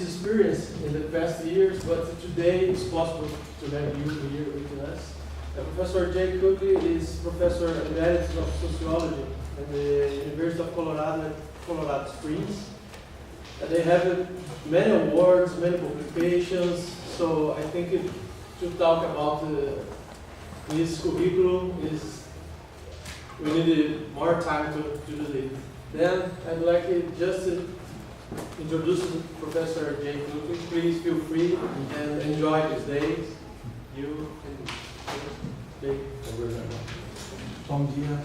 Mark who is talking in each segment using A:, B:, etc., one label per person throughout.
A: this experience in the past years, but today it's possible to have you here with us. Professor Jay Coakley is Professor Emeritus of Sociology at the University of Colorado Springs. They have many awards, many publications, so I think to talk about his curriculum we need more time to do it. Then I'd like just to introduce Professor Jay Coakley. Please feel free and enjoy these days. You can take over.
B: Bom dia.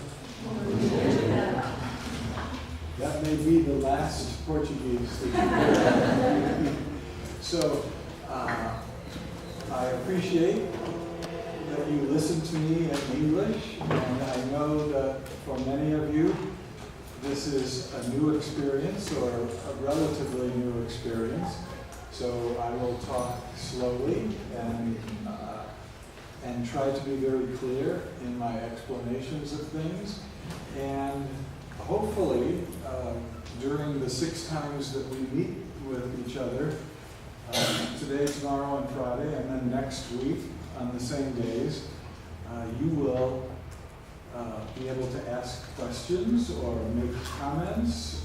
B: That may be the last Portuguese that you So I appreciate that you listen to me in English, and I know that for many of you this is a new experience or a relatively new experience. So I will talk slowly and try to be very clear in my explanations of things. And hopefully, during the 6 times that we meet with each other, today, tomorrow, and Friday, and then next week on the same days, you will be able to ask questions or make comments,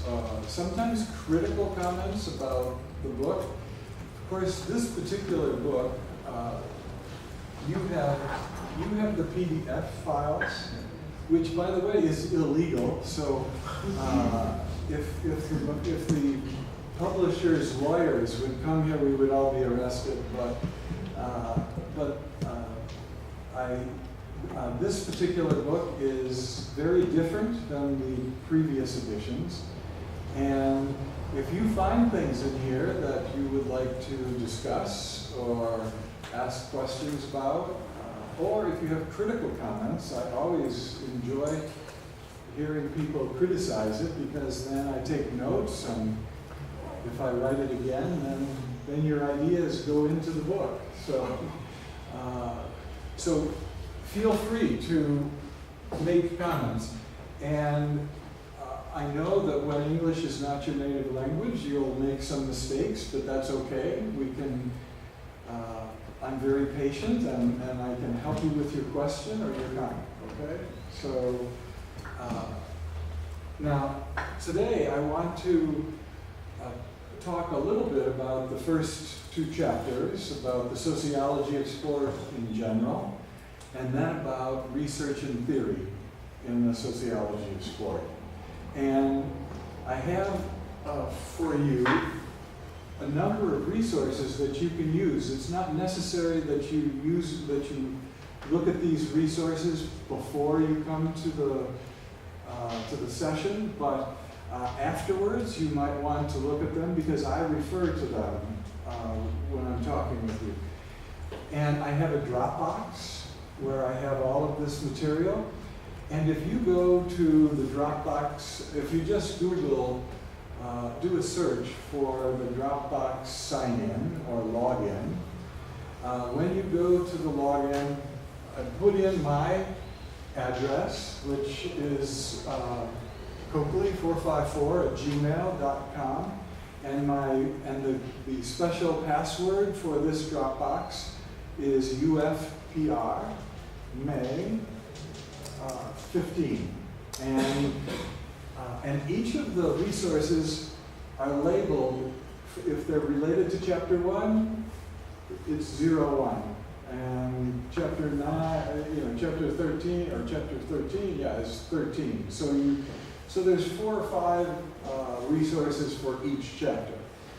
B: sometimes critical comments about the book. Of course, this particular book, you have the PDF files, which, by the way, is illegal. So, if the publisher's lawyers would come here, we would all be arrested. But this particular book is very different than the previous editions, and if you find things in here that you would like to discuss or ask questions about, or if you have critical comments, I always enjoy hearing people criticize it, because then I take notes, and if I write it again, then your ideas go into the book. So feel free to make comments. And I know that when English is not your native language, you'll make some mistakes, but that's okay. I'm very patient, and I can help you with your question or your comment, okay? So now, today I want to talk a little bit about the first 2 chapters, about the sociology of sport in general, and then about research and theory in the sociology of sport. And I have for you a number of resources that you can use. It's not necessary that you look at these resources before you come to the session, but afterwards you might want to look at them, because I refer to them when I'm talking with you. And I have a Dropbox where I have all of this material. And if you go to the Dropbox, if you just Google, do a search for the Dropbox sign-in or login. When you go to the login, put in my address, which is Coakley454@gmail.com, and the special password for this Dropbox is UFPR May 15. And each of the resources are labeled, if they're related to Chapter 1, it's 01. And Chapter 9, Chapter 13, or Chapter 13, is 13. So there's 4 or 5 resources for each chapter.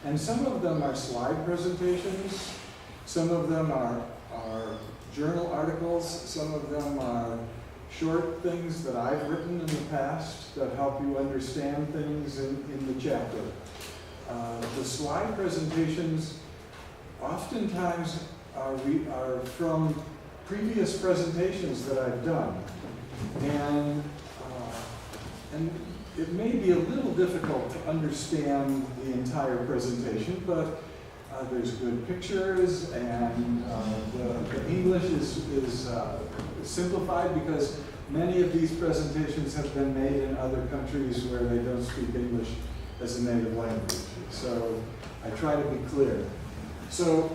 B: And some of them are slide presentations, some of them are journal articles, some of them are short things that I've written in the past that help you understand things in the chapter. The slide presentations oftentimes are from previous presentations that I've done. And it may be a little difficult to understand the entire presentation, but there's good pictures, and the English is simplified, because many of these presentations have been made in other countries where they don't speak English as a native language. So I try to be clear. So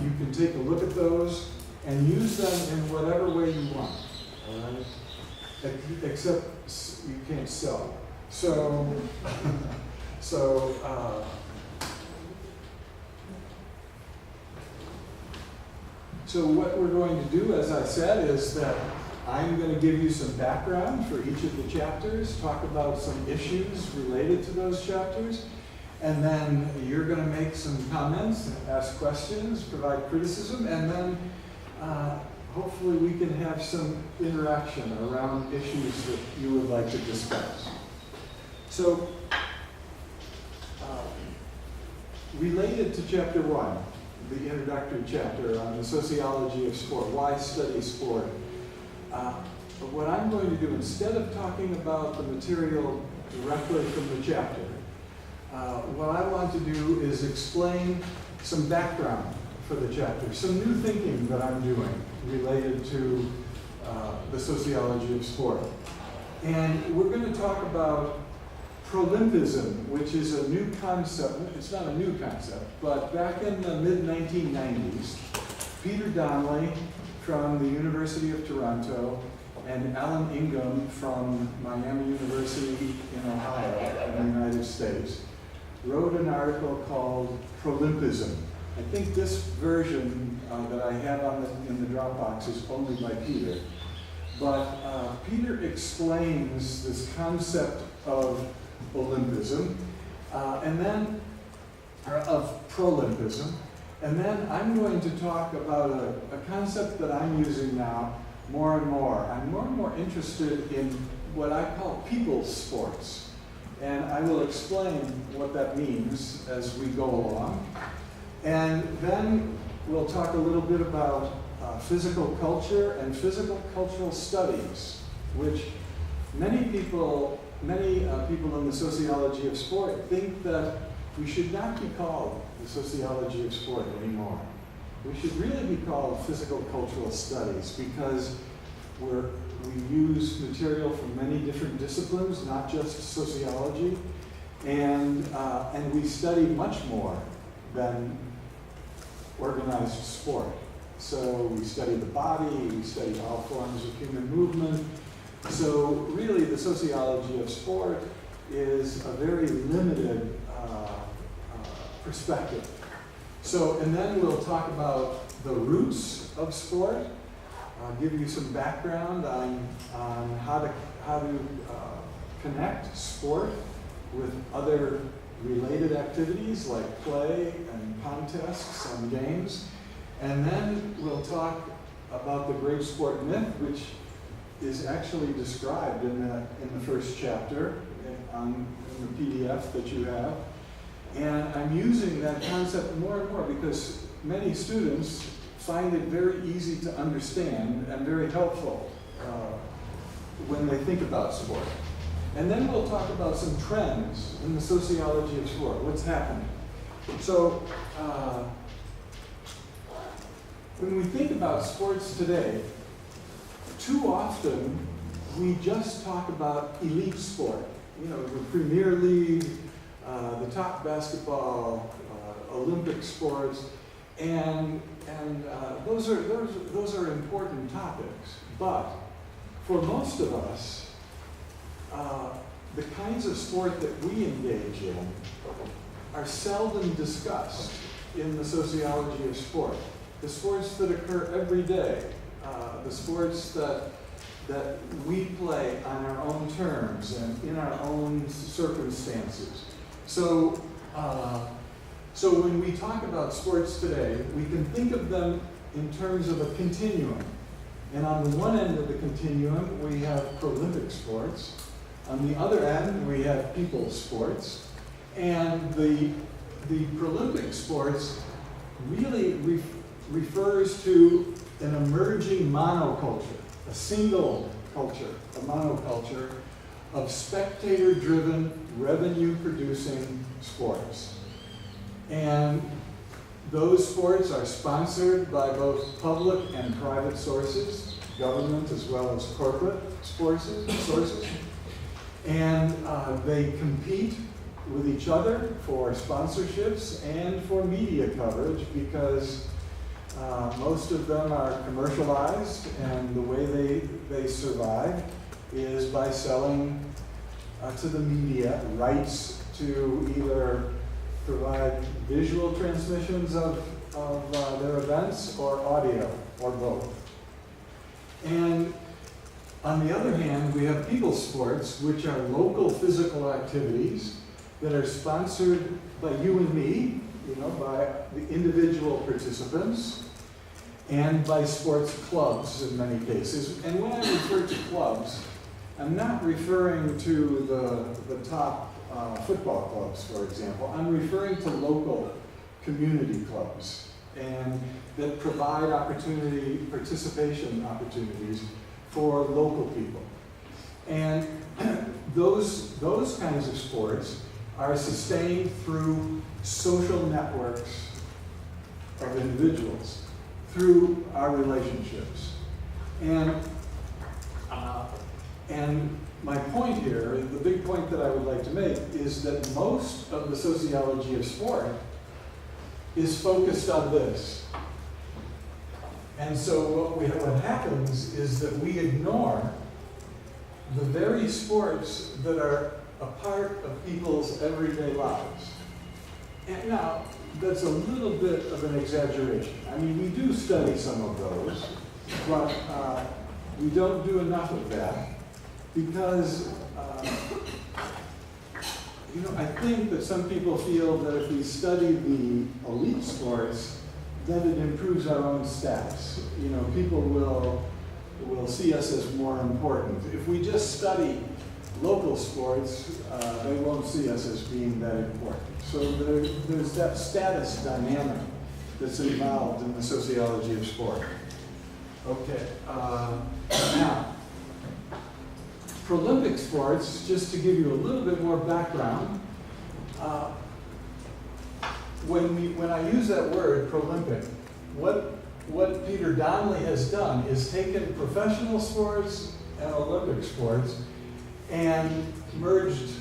B: you can take a look at those and use them in whatever way you want, all right? Except you can't sell. So, so what we're going to do, as I said, is that I'm going to give you some background for each of the chapters, talk about some issues related to those chapters, and then you're going to make some comments, ask questions, provide criticism, and then hopefully we can have some interaction around issues that you would like to discuss. So, related to Chapter 1, the introductory chapter on the sociology of sport, why study sport, what I'm going to do, instead of talking about the material directly from the chapter, what I want to do is explain some background for the chapter, some new thinking that I'm doing related to the sociology of sport. And we're going to talk about Prolympism, which is a new concept. It's not a new concept, but back in the mid-1990s, Peter Donnelly from the University of Toronto and Alan Ingham from Miami University in Ohio in the United States wrote an article called Prolympism. I think this version that I have in the Dropbox is only by Peter. But Peter explains this concept of Olympism, and then of Prolympism, and then I'm going to talk about a concept that I'm using now more and more. I'm more and more interested in what I call people's sports, and I will explain what that means as we go along. And then we'll talk a little bit about physical culture and physical cultural studies, which many people in the sociology of sport think that we should not be called the sociology of sport anymore. We should really be called physical cultural studies because we use material from many different disciplines, not just sociology, and we study much more than organized sport. So we study the body, we study all forms of human movement. So really the sociology of sport is a very limited perspective. So, and then we'll talk about the roots of sport. I'll give you some background on how to connect sport with other related activities like play and contests and games. And then we'll talk about the great sport myth, which is actually described in the first chapter in the PDF that you have. And I'm using that concept more and more because many students find it very easy to understand and very helpful when they think about sport. And then we'll talk about some trends in the sociology of sport, what's happening. So when we think about sports today, too often we just talk about elite sport. You know, the Premier League, the top basketball, Olympic sports, and those are important topics. But for most of us, the kinds of sport that we engage in are seldom discussed in the sociology of sport. The sports that occur every day, the sports that we play on our own terms and in our own circumstances. So, so when we talk about sports today, we can think of them in terms of a continuum. And on the one end of the continuum, we have Prolympic sports. On the other end, we have people's sports. And the Prolympic sports really refers to an emerging monoculture, a single culture, a monoculture of spectator-driven, revenue-producing sports. And those sports are sponsored by both public and private sources, government as well as corporate sources. And they compete with each other for sponsorships and for media coverage, because most of them are commercialized, and the way they survive is by selling to the media rights to either provide visual transmissions of their events or audio, or both. And on the other hand, we have people sports, which are local physical activities that are sponsored by you and me, by the individual participants, and by sports clubs in many cases. And when I refer to clubs, I'm not referring to the top football clubs, for example. I'm referring to local community clubs, and that provide participation opportunities for local people. And those kinds of sports are sustained through social networks of individuals, through our relationships. And my point here, the big point that I would like to make, is that most of the sociology of sport is focused on this. And so what happens is that we ignore the very sports that are a part of people's everyday lives. And now, that's a little bit of an exaggeration. I mean, we do study some of those, but we don't do enough of that, because I think that some people feel that if we study the elite sports, then it improves our own status. People will see us as more important. If we just study local sports, they won't see us as being that important. So there's that status dynamic that's involved in the sociology of sport. Okay, now, Prolympic sports, just to give you a little bit more background, when I use that word, Prolympic, what Peter Donnelly has done is taken professional sports and Olympic sports and merged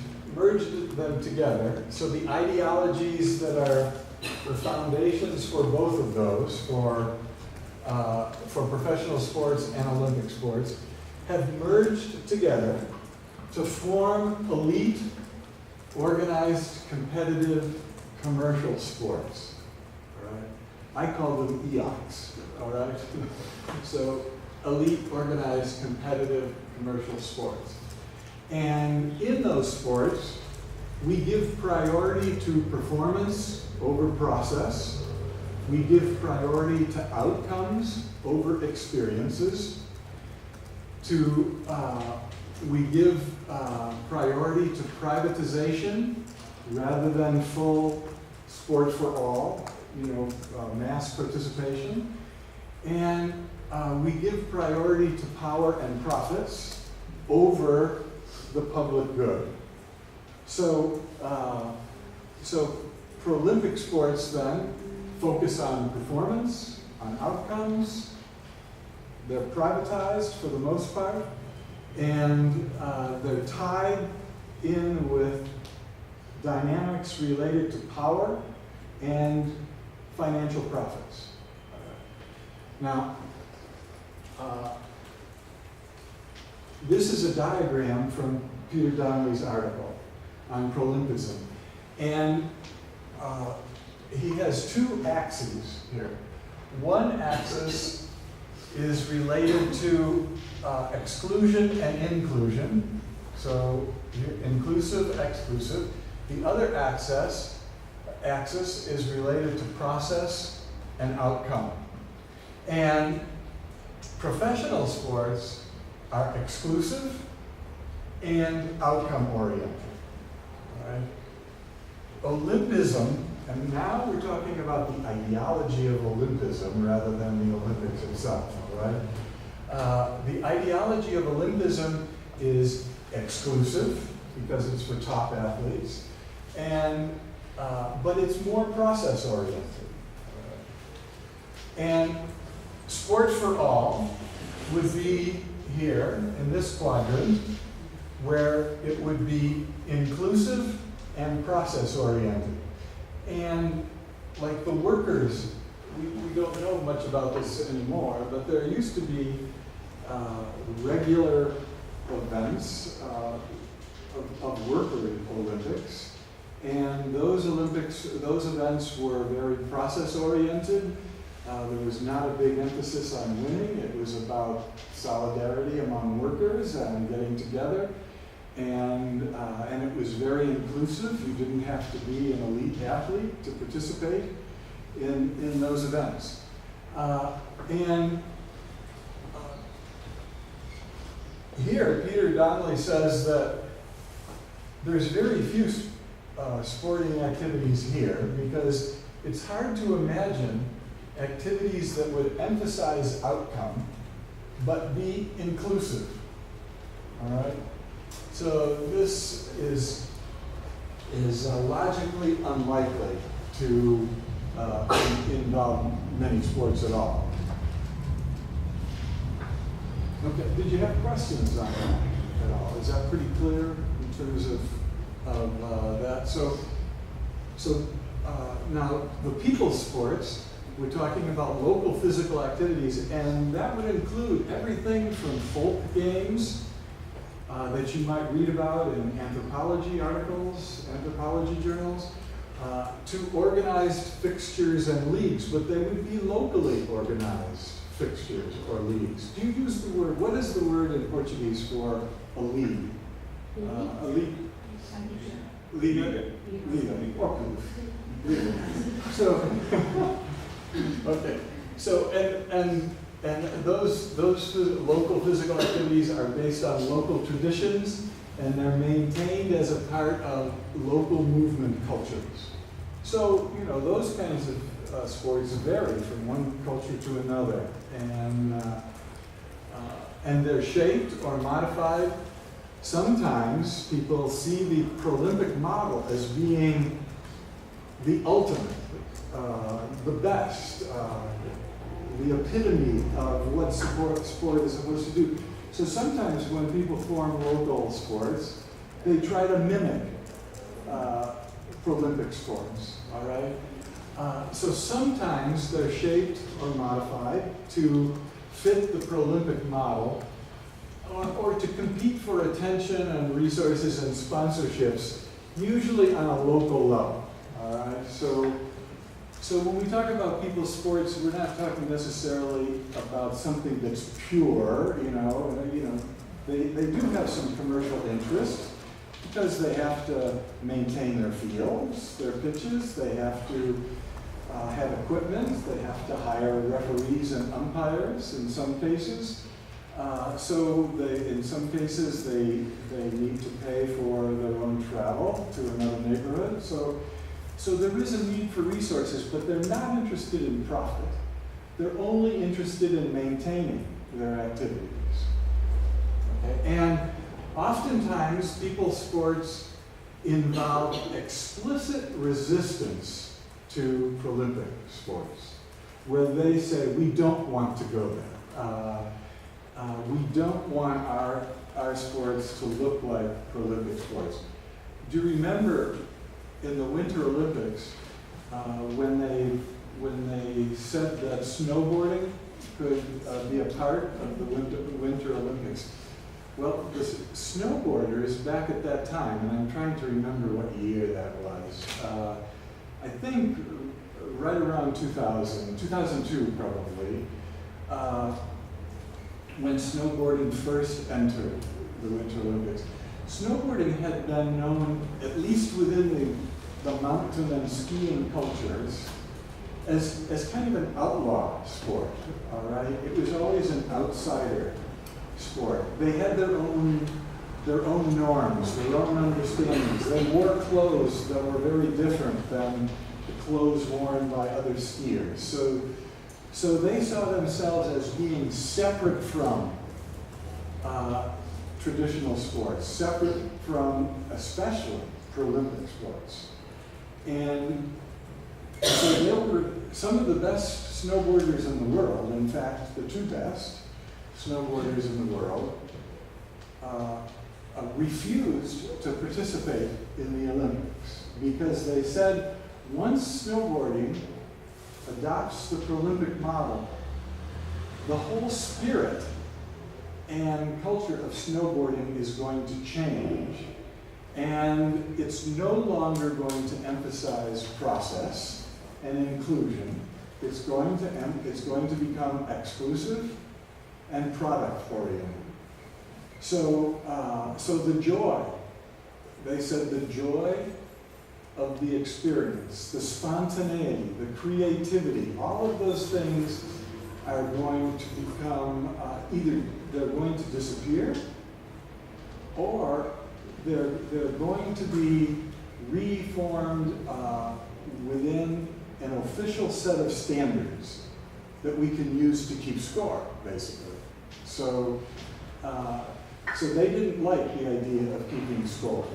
B: them together. So the ideologies that are the foundations for both of those, for professional sports and Olympic sports, have merged together to form elite, organized, competitive, commercial sports. All right? I call them EOCs. All right? So elite, organized, competitive, commercial sports. And in those sports, we give priority to performance over process. We give priority to outcomes over experiences. We give priority to privatization rather than full sport for all, mass participation. And we give priority to power and profits over the public good. So Prolympic sports then focus on performance, on outcomes. They're privatized for the most part, and they're tied in with dynamics related to power and financial profits. Now, this is a diagram from Peter Donnelly's article on Prolympism. And he has two axes here. One axis is related to exclusion and inclusion. So inclusive, exclusive. The other axis is related to process and outcome. And professional sports are exclusive and outcome oriented. All right? Olympism, and now we're talking about the ideology of Olympism rather than the Olympics itself, right? The ideology of Olympism is exclusive because it's for top athletes, and but it's more process oriented. And sport for all would be here in this quadrant, where it would be inclusive and process-oriented. And like the workers, we don't know much about this anymore, but there used to be regular events of worker Olympics, and those events were very process-oriented. There was not a big emphasis on winning. It was about solidarity among workers and getting together. And it was very inclusive. You didn't have to be an elite athlete to participate in those events. Here, Peter Donnelly says that there's very few sporting activities here because it's hard to imagine activities that would emphasize outcome but be inclusive. All right? So this is logically unlikely to involve many sports at all. Okay, did you have questions on that at all? Is that pretty clear in terms of that? So now the people sports, we're talking about local physical activities, and that would include everything from folk games that you might read about in anthropology articles, anthropology journals, to organized fixtures and leagues, but they would be locally organized fixtures or leagues. Do you use the word, what is the word in Portuguese for a league? A league? Liga. Liga. So, okay. So, and those local physical activities are based on local traditions, and they're maintained as a part of local movement cultures. So, you know, those kinds of sports vary from one culture to another, and they're shaped or modified. Sometimes people see the Prolympic model as being the ultimate, the best, the epitome of what sport is supposed to do. So sometimes when people form local sports, they try to mimic Prolympic sports, all right? So sometimes they're shaped or modified to fit the Prolympic model, or to compete for attention and resources and sponsorships, usually on a local level, all right? So when we talk about people's sports, we're not talking necessarily about something that's pure, you know, they do have some commercial interest because they have to maintain their fields, their pitches, they have to have equipment, they have to hire referees and umpires in some cases. In some cases, they need to pay for their own travel to another neighborhood. So there is a need for resources, but they're not interested in profit. They're only interested in maintaining their activities. Okay? And oftentimes, people's sports involve explicit resistance to Prolympic sports, where they say, we don't want to go there. We don't want our sports to look like Prolympic sports. Do you remember in the Winter Olympics when they said that snowboarding could be a part of the Winter Olympics? Well, the snowboarders back at that time, and I'm trying to remember what year that was, I think right around 2002 probably, when snowboarding first entered the Winter Olympics. Snowboarding had been known, at least within the mountain and skiing cultures, as kind of an outlaw sport, all right? It was always an outsider sport. They had their own norms, their own understandings. They wore clothes that were very different than the clothes worn by other skiers. So they saw themselves as being separate from traditional sports, separate from especially Prolympic sports. And so they were some of the best snowboarders in the world, in fact, the two best snowboarders in the world, refused to participate in the Olympics because they said once snowboarding adopts the Prolympic model, the whole spirit and culture of snowboarding is going to change, and it's no longer going to emphasize process and inclusion. It's going to become exclusive and product-oriented. So the joy, they said the joy of the experience, the spontaneity, the creativity, all of those things are going to become, either they're going to disappear or they're going to be reformed within an official set of standards that we can use to keep score, basically. So they didn't like the idea of keeping score.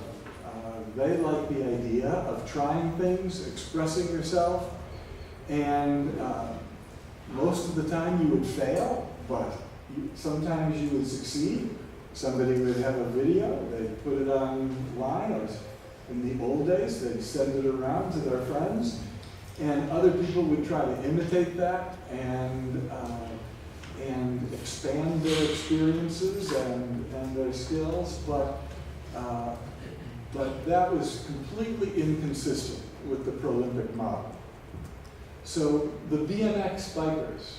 B: They liked the idea of trying things, expressing yourself, and most of the time you would fail, but sometimes you would succeed. Somebody would have a video, they'd put it online, or in the old days, they'd send it around to their friends, and other people would try to imitate that and expand their experiences and their skills, but that was completely inconsistent with the Prolympic model. So the BMX bikers,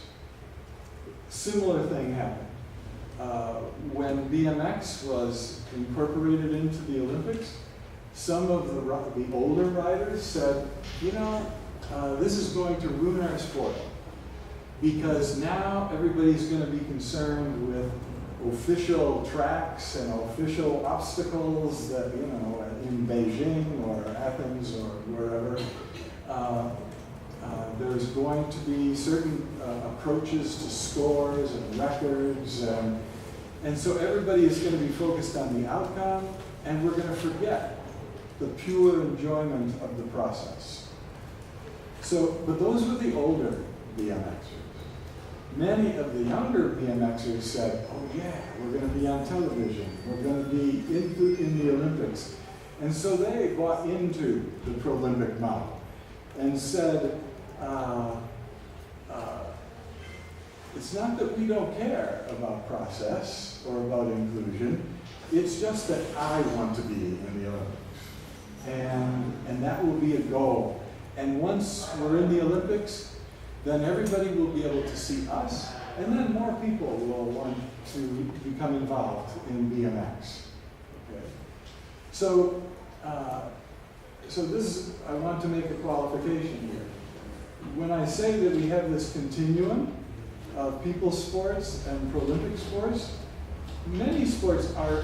B: similar thing happened. When BMX was incorporated into the Olympics, some of the older riders said, you know, this is going to ruin our sport because now everybody's going to be concerned with official tracks and official obstacles that, you know, in Beijing or Athens or wherever, there's going to be certain approaches to scores and records, and so everybody is going to be focused on the outcome, and we're going to forget the pure enjoyment of the process. So, but those were the older BMXers. Many of the younger BMXers said, oh yeah, we're going to be on television, we're going to be in the Olympics. And so they bought into the Prolympic model and said, it's not that we don't care about process or about inclusion, it's just that I want to be in the Olympics. And that will be a goal. And once we're in the Olympics, then everybody will be able to see us, and then more people will want to become involved in BMX. Okay. So this is, I want to make a qualification here. When I say that we have this continuum of people sports and Prolympic sports, many sports are,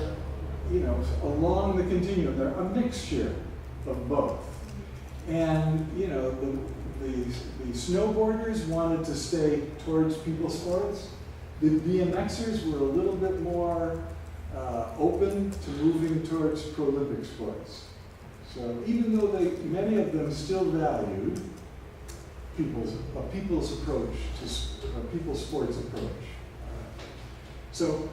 B: you know, along the continuum. They're a mixture of both. And, you know, the snowboarders wanted to stay towards people sports. The BMXers were a little bit more open to moving towards Prolympic sports. So even though many of them still valued people's approach to people's sports approach. So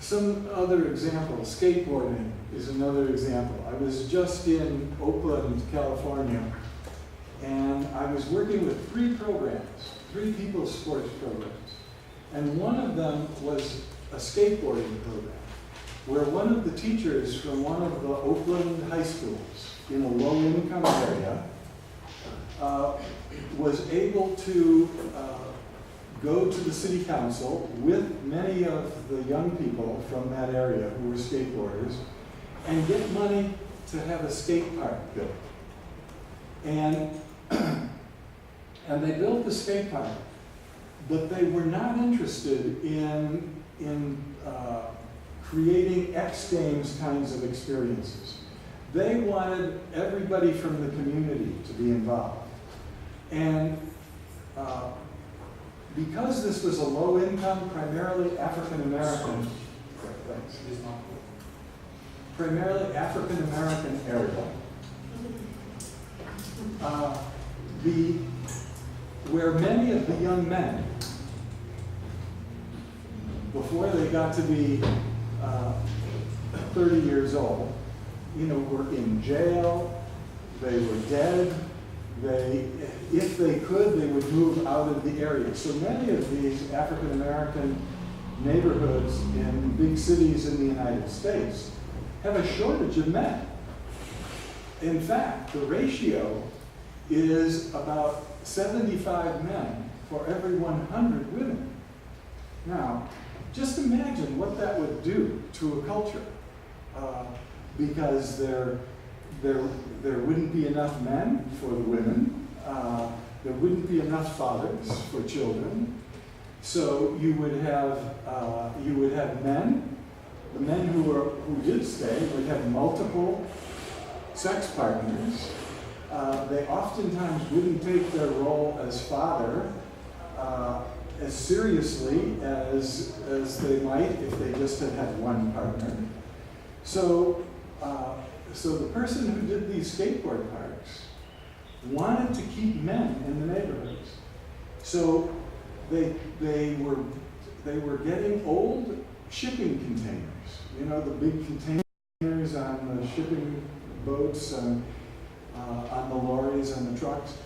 B: some other examples, skateboarding is another example. I was just in Oakland, California, and I was working with 3 programs, 3 people's sports programs. And one of them was a skateboarding program, where one of the teachers from one of the Oakland high schools in a low-income area was able to go to the city council with many of the young people from that area who were skateboarders and get money to have a skate park built. And they built the skate park, but they were not interested in creating X Games kinds of experiences. They wanted everybody from the community to be involved. And because this was a low-income, primarily African-American area, where many of the young men before they got to be 30 years old, were in jail, they were dead, if they could, they would move out of the area. So many of these African American neighborhoods in big cities in the United States have a shortage of men. In fact, the ratio is about 75 men for every 100 women. Now, just imagine what that would do to a culture, because there wouldn't be enough men for the women, there wouldn't be enough fathers for children, so you would have men. The men who did stay would have multiple sex partners. They oftentimes wouldn't take their role as father as seriously as they might if they just had one partner. So the person who did these skateboard parks wanted to keep men in the neighborhoods. So they were getting old shipping containers. The big containers on the shipping boats and on the lorries and the trucks.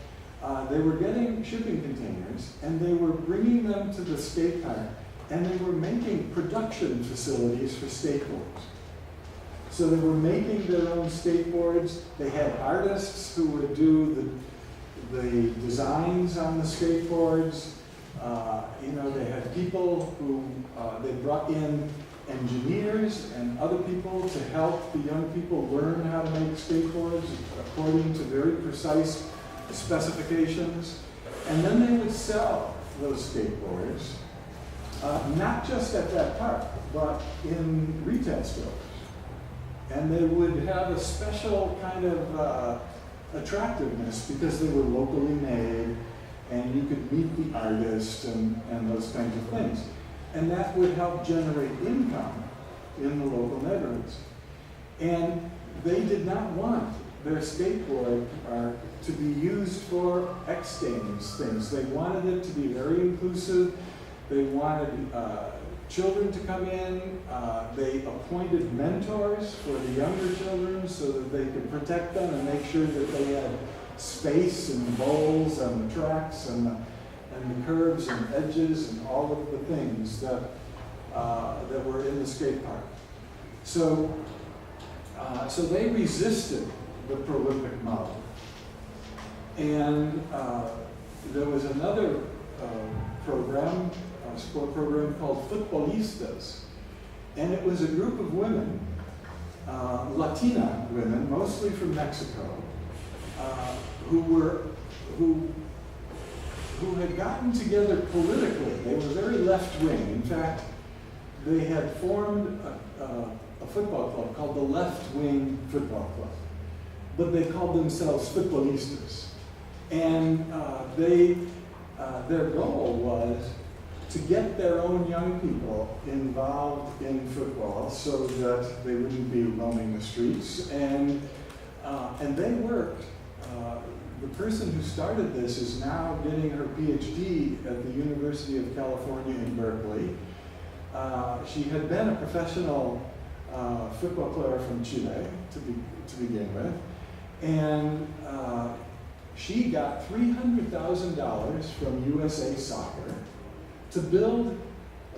B: They were getting shipping containers, and they were bringing them to the skate park, and they were making production facilities for skateboards. So they were making their own skateboards. They had artists who would do the designs on the skateboards. They had people who, they brought in engineers and other people to help the young people learn how to make skateboards according to very precise specifications. And then they would sell those skateboards, not just at that park, but in retail stores. And they would have a special kind of attractiveness because they were locally made, and you could meet the artist and those kinds of things. And that would help generate income in the local neighborhoods. And they did not want their skateboard to be used for X Games things. They wanted it to be very inclusive. They wanted children to come in. They appointed mentors for the younger children so that they could protect them and make sure that they had space and bowls and the tracks and the curves and edges and all of the things that were in the skate park. So they resisted the Prolympic model. And there was another program, a sport program called Futbolistas. And it was a group of women, Latina women, mostly from Mexico, who had gotten together politically. They were very left-wing. In fact, they had formed a football club called the Left-Wing Football Club. But they called themselves Futbolistas. And their goal was to get their own young people involved in football so that they wouldn't be roaming the streets. And they worked. The person who started this is now getting her PhD at the University of California in Berkeley. She had been a professional football player from Chile to begin with, and she got $300,000 from USA Soccer to build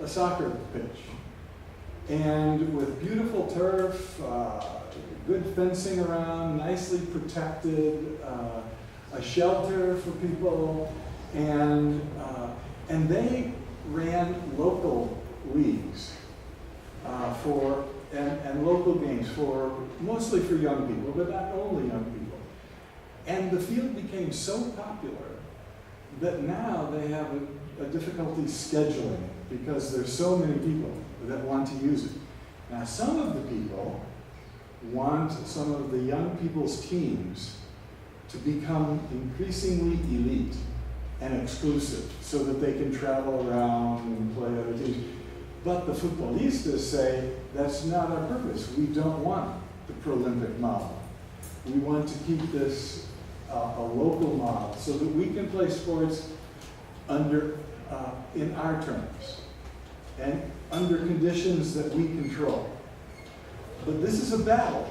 B: a soccer pitch, and with beautiful turf, good fencing around, nicely protected. A shelter for people, and they ran local leagues and local games mostly for young people, but not only young people. And the field became so popular that now they have a difficulty scheduling it because there's so many people that want to use it. Now, some of the people want some of the young people's teams to become increasingly elite and exclusive so that they can travel around and play other teams. But the Futbolistas say that's not our purpose. We don't want the Prolympic model. We want to keep this a local model so that we can play sports in our terms. and under conditions that we control. But this is a battle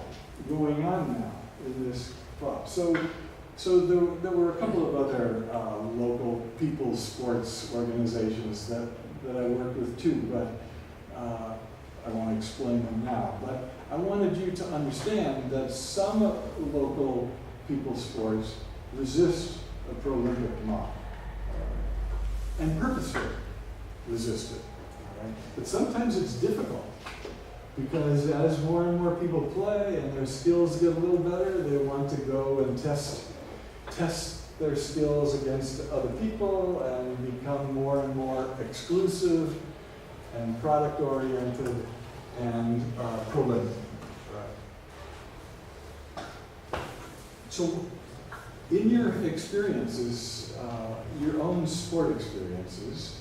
B: going on now in this club. So there were a couple of other local people's sports organizations that I work with too, but I want to explain them now. But I wanted you to understand that some local people's sports resist a pro-Olympic model, and purposefully resist it. Right? But sometimes it's difficult, because as more and more people play and their skills get a little better, they want to go and test their skills against other people and become more and more exclusive and product-oriented and prolific. Right. So in your experiences, your own sport experiences,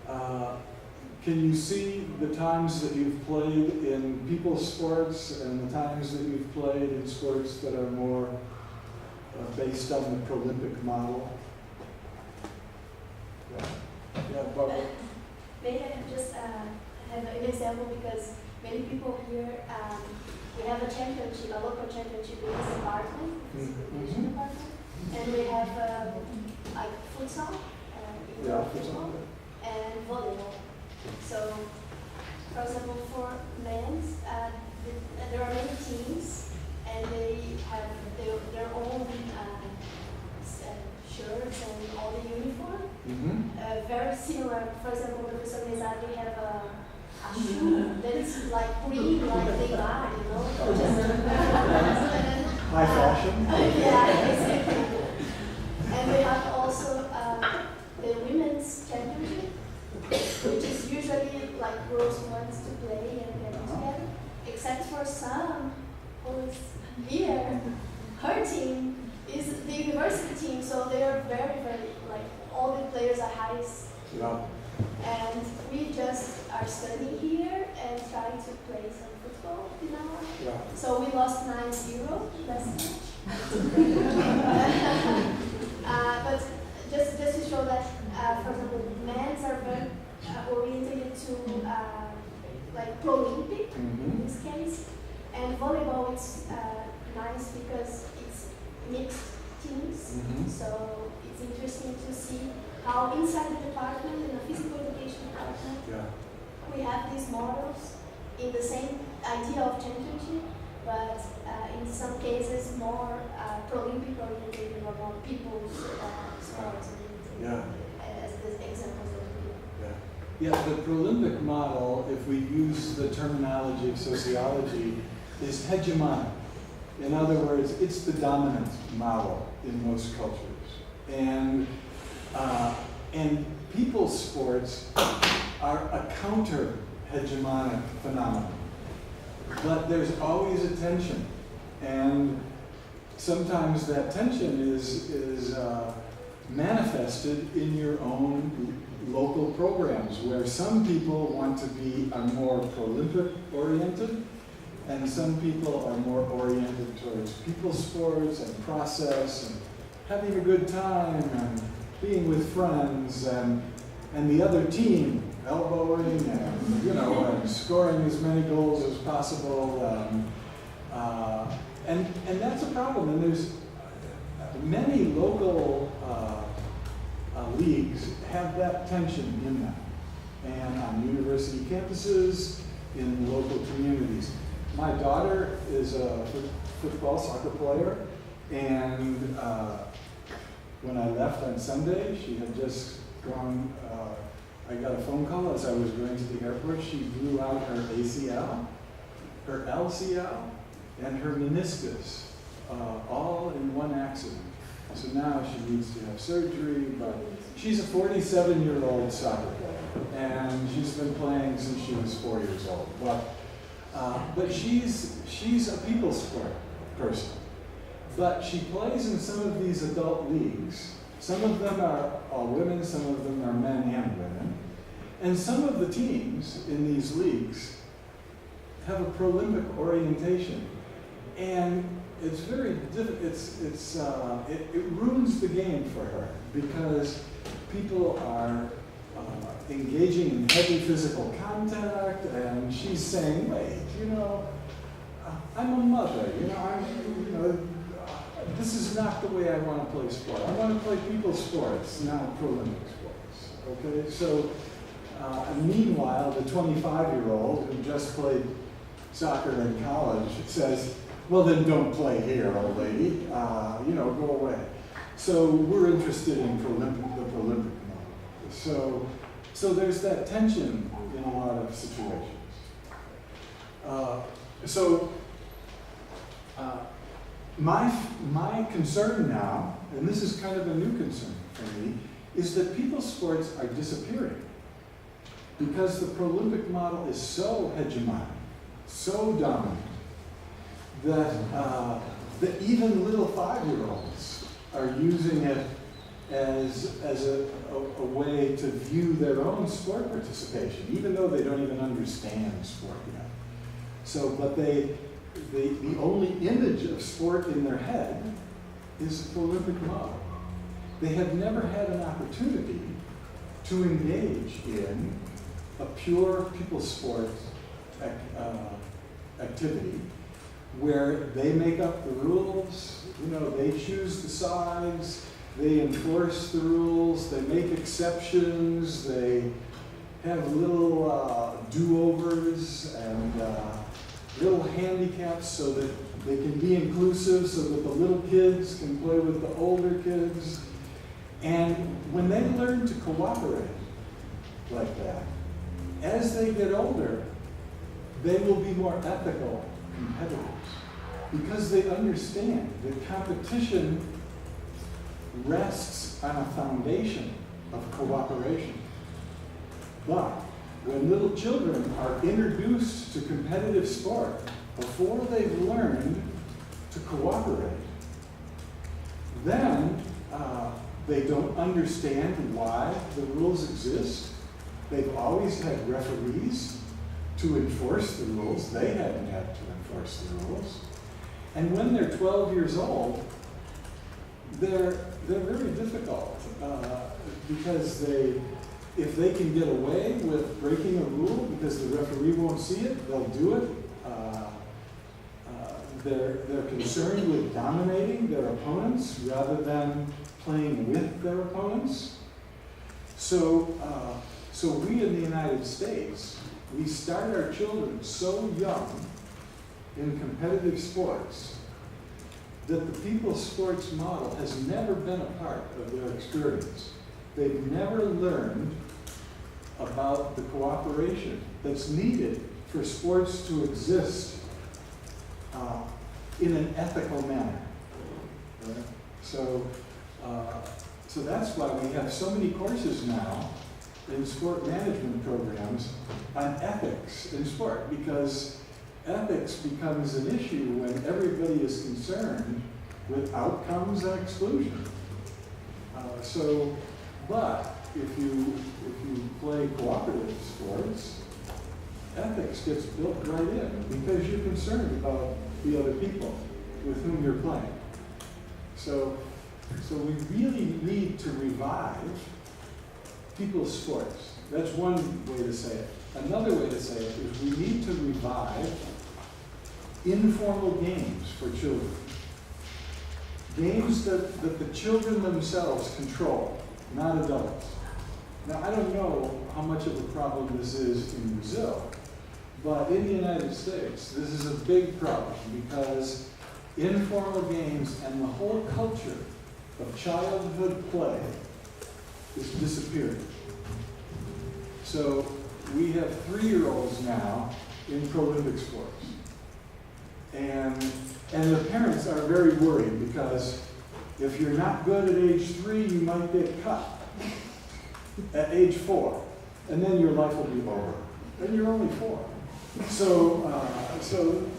B: can you see the times that you've played in people's sports and the times that you've played in sports that are more based on the Prolympic model? Yeah, Barbara?
C: Maybe I can just have an example, because many people here, we have a championship, a local championship in this department, physical education department, and we have like futsal, football, and volleyball. So, for example, for men's, there are many teams, and they have their own shirts and all the uniform. Very similar. For example, Professor Mezad, we have a shoe that is like green, like they are, you know.
B: High fashion.
C: Yeah, exactly. And we have also the women's championship, which is usually like girls who want to play and get together, except for some who is here. Her team is the university team, so they are very, very, like, all the players are highs.
B: Yeah.
C: And we just are studying here and trying to play some football, you know.
B: Yeah.
C: So we lost 9-0 last match. But just to show that, for example, men's are very oriented to like pro-Olympic in this case, and volleyball is nice because it's mixed teams. So it's interesting to see how inside the department, in the physical education department, we have these models in the same idea of championship, but in some cases more pro-Olympic oriented or more people's sports oriented, as the examples that we give.
B: Yeah, the Prolympic model, if we use the terminology of sociology, is hegemonic. In other words, it's the dominant model in most cultures. And people's sports are a counter-hegemonic phenomenon. But there's always a tension. And sometimes that tension is manifested in your own local programs, where some people want to be more Prolympic oriented, and some people are more oriented towards people's sports and process and having a good time and being with friends, and the other team elbowing and, you know, and scoring as many goals as possible. And that's a problem. And there's many local leagues have that tension in them, and on university campuses, in local communities. My daughter is a football, soccer player, and when I left on Sunday, she had just gone, I got a phone call as I was going to the airport. She blew out her ACL, her LCL, and her meniscus, all in one accident. So now she needs to have surgery, but she's a 47-year-old soccer player, and she's been playing since she was 4 years old. But she's a people sport person. But she plays in some of these adult leagues. Some of them are all women, some of them are men and women. And some of the teams in these leagues have a Prolympic orientation. And it's very difficult, it ruins the game for her, because people are engaging in heavy physical contact, and she's saying, wait, I'm a mother, this is not the way I want to play sport. I want to play people's sports, not Prolympic sports, okay? So, meanwhile, the 25-year-old who just played soccer in college says, well, then don't play here, old lady, go away. So we're interested in the Prolympic model. So there's that tension in a lot of situations. My concern now, and this is kind of a new concern for me, is that people's sports are disappearing because the Prolympic model is so hegemonic, so dominant, that even little 5-year-olds are using it as a way to view their own sport participation, even though they don't even understand sport yet. So, but the only image of sport in their head is the Prolympic model. They have never had an opportunity to engage in a pure people's sport activity where they make up the rules, they choose the sides, they enforce the rules, they make exceptions, they have little do-overs and little handicaps so that they can be inclusive, so that the little kids can play with the older kids. And when they learn to cooperate like that, as they get older, they will be more ethical competitors because they understand that competition rests on a foundation of cooperation. But when little children are introduced to competitive sport before they've learned to cooperate, then they don't understand why the rules exist. They've always had referees to enforce the rules. They haven't had to enforce the rules. And when they're 12 years old, they're very difficult because if they can get away with breaking a rule because the referee won't see it, they'll do it. They're concerned with dominating their opponents rather than playing with their opponents. So we in the United States, we start our children so young in competitive sports that the people's sports model has never been a part of their experience. They've never learned about the cooperation that's needed for sports to exist in an ethical manner. Right? So that's why we have so many courses now in sport management programs on ethics in sport, because ethics becomes an issue when everybody is concerned with outcomes and exclusion. But if you play cooperative sports, ethics gets built right in because you're concerned about the other people with whom you're playing. So we really need to revive people's sports. That's one way to say it. Another way to say it is we need to revive informal games for children. Games that the children themselves control, not adults. Now, I don't know how much of a problem this is in Brazil, but in the United States, this is a big problem because informal games and the whole culture of childhood play is disappearing. So we have 3-year-olds now in Prolympic sports. And the parents are very worried because if you're not good at age 3, you might get cut at age 4. And then your life will be over. And you're only 4. So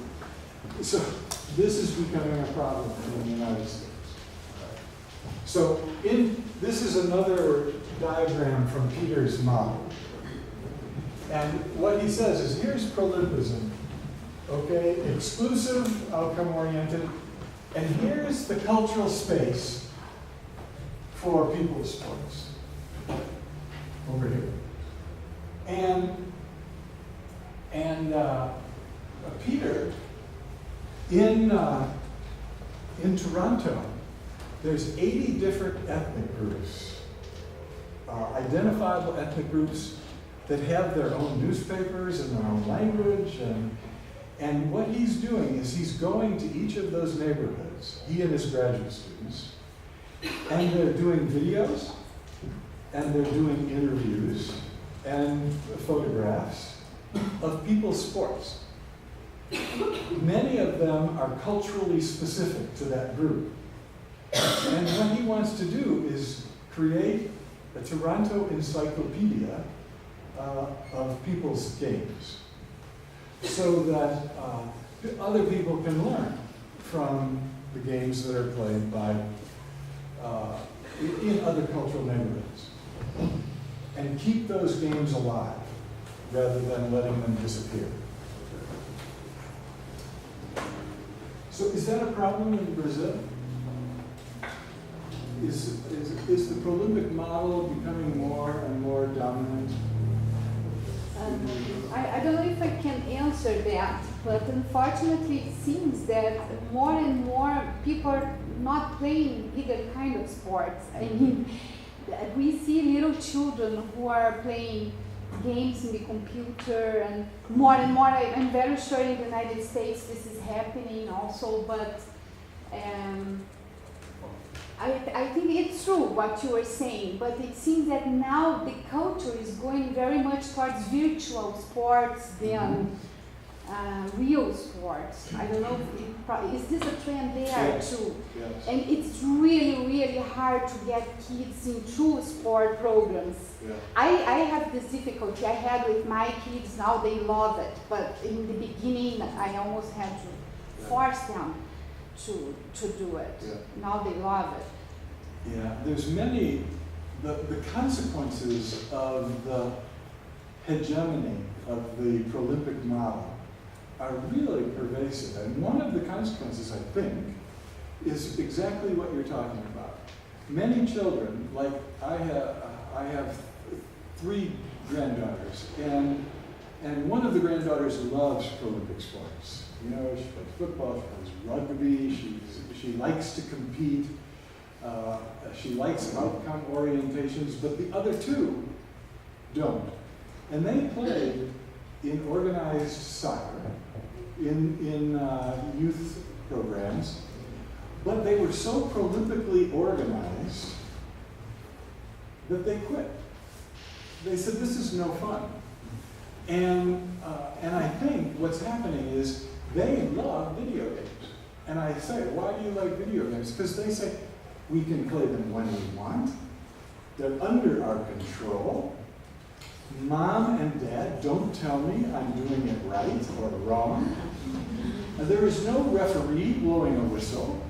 B: this is becoming a problem in the United States. So this is another diagram from Peter's model. And what he says is, here's Prolympism, okay, exclusive, outcome-oriented, and here's the cultural space for people's sports. over here. And Peter, in Toronto, there's 80 different ethnic groups, identifiable ethnic groups that have their own newspapers and their own language. And what he's doing is he's going to each of those neighborhoods, he and his graduate students, and they're doing videos, and they're doing interviews and photographs of people's sports. Many of them are culturally specific to that group. And what he wants to do is create a Toronto encyclopedia of people's games, so that other people can learn from the games that are played by in other cultural neighborhoods, and keep those games alive rather than letting them disappear. So is that a problem in Brazil? Is the Prolympic model becoming more and more dominant?
D: I don't know if I can answer that, but unfortunately it seems that more and more people are not playing either kind of sports. I mean, we see little children who are playing games in the computer, and more, I'm very sure in the United States this is happening also, but I think it's true what you were saying, but it seems that now the culture is going very much towards virtual sports than real sports. I don't know, is this a trend there
B: Yes.
D: too?
B: Yes.
D: And it's really, really hard to get kids into sport programs.
B: Yeah.
D: I have this difficulty I had with my kids, now they love it, but in the beginning I almost had to force them to do it.
B: Yeah.
D: Now they love it.
B: Yeah, there's many, the consequences of the hegemony of the Prolympic model are really pervasive. And one of the consequences, I think, is exactly what you're talking about. Many children, like I have 3 granddaughters, and one of the granddaughters loves Prolympic sports. You know, she plays football, she plays rugby, she likes to compete, she likes outcome orientations, but the other 2 don't. And they play in organized soccer, in youth programs, but they were so prolifically organized that they quit. They said, this is no fun. And I think what's happening is they love video games. And I say, why do you like video games? Because they say, we can play them when we want. They're under our control. Mom and Dad don't tell me I'm doing it right or wrong. There is no referee blowing a whistle.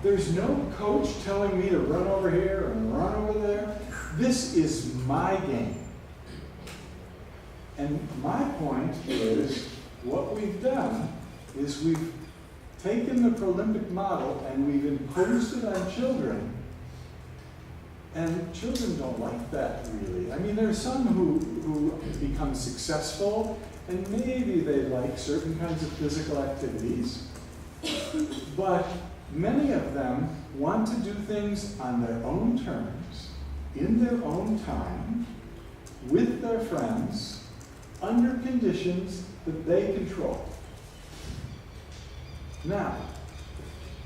B: There's no coach telling me to run over here and run over there. This is my game. And my point is, what we've done is we've taken the Prolympic model and we've imposed it on children. And children don't like that, really. I mean, there's some who become successful, and maybe they like certain kinds of physical activities. But many of them want to do things on their own terms, in their own time, with their friends, under conditions that they control. Now,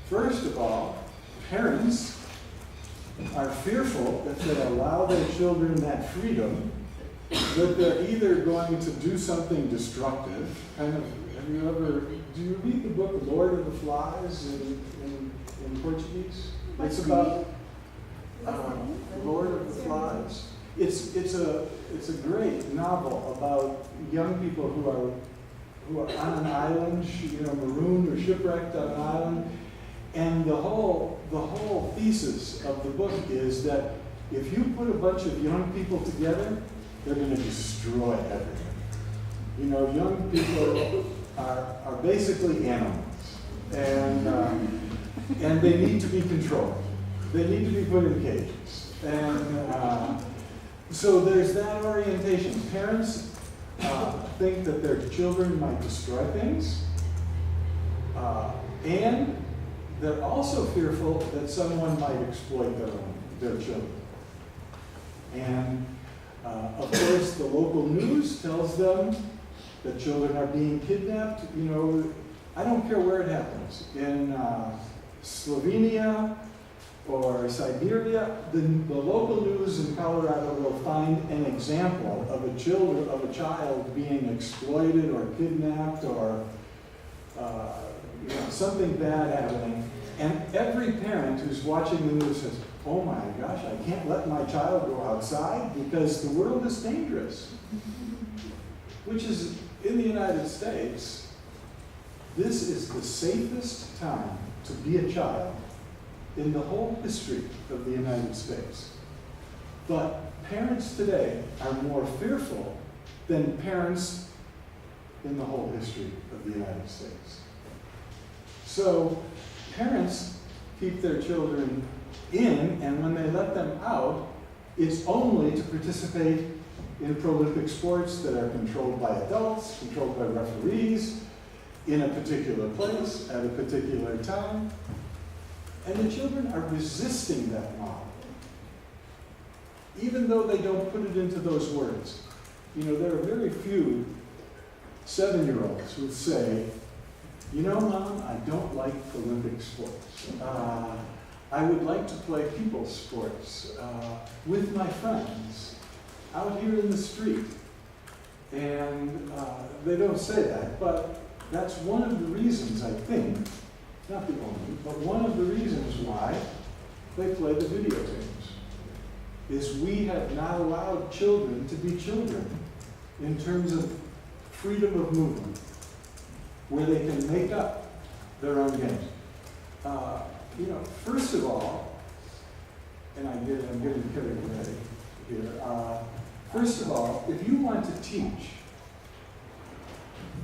B: first of all, parents are fearful if they allow their children that freedom, that they're either going to do something destructive, kind of, do you read the book Lord of the Flies in Portuguese? It's about Lord of the Flies. It's a great novel about young people who are on an island, marooned or shipwrecked on an island. And the whole thesis of the book is that if you put a bunch of young people together, they're going to destroy everything. You know, young people are basically animals, and they need to be controlled. They need to be put in cages. And So there's that orientation. Parents think that their children might destroy things, and they're also fearful that someone might exploit their children. And of course, the local news tells them that children are being kidnapped. You know, I don't care where it happens. In Slovenia or Siberia, the local news in Colorado will find an example of a child being exploited or kidnapped or something bad happening. And every parent who's watching the news says, oh my gosh, I can't let my child go outside because the world is dangerous. Which is, in the United States, this is the safest time to be a child in the whole history of the United States. But parents today are more fearful than parents in the whole history of the United States. So parents keep their children in, and when they let them out, it's only to participate in Prolympic sports that are controlled by adults, controlled by referees, in a particular place, at a particular time. And the children are resisting that model, even though they don't put it into those words. You know, there are very few 7-year-olds who say, you know, Mom, I don't like Olympic sports. I would like to play people's sports with my friends out here in the street. And they don't say that, but that's one of the reasons, I think, not the only, but one of the reasons why they play the video games, is we have not allowed children to be children in terms of freedom of movement, where they can make up their own games. You know, first of all, and I'm getting carried away here. First of all, if you want to teach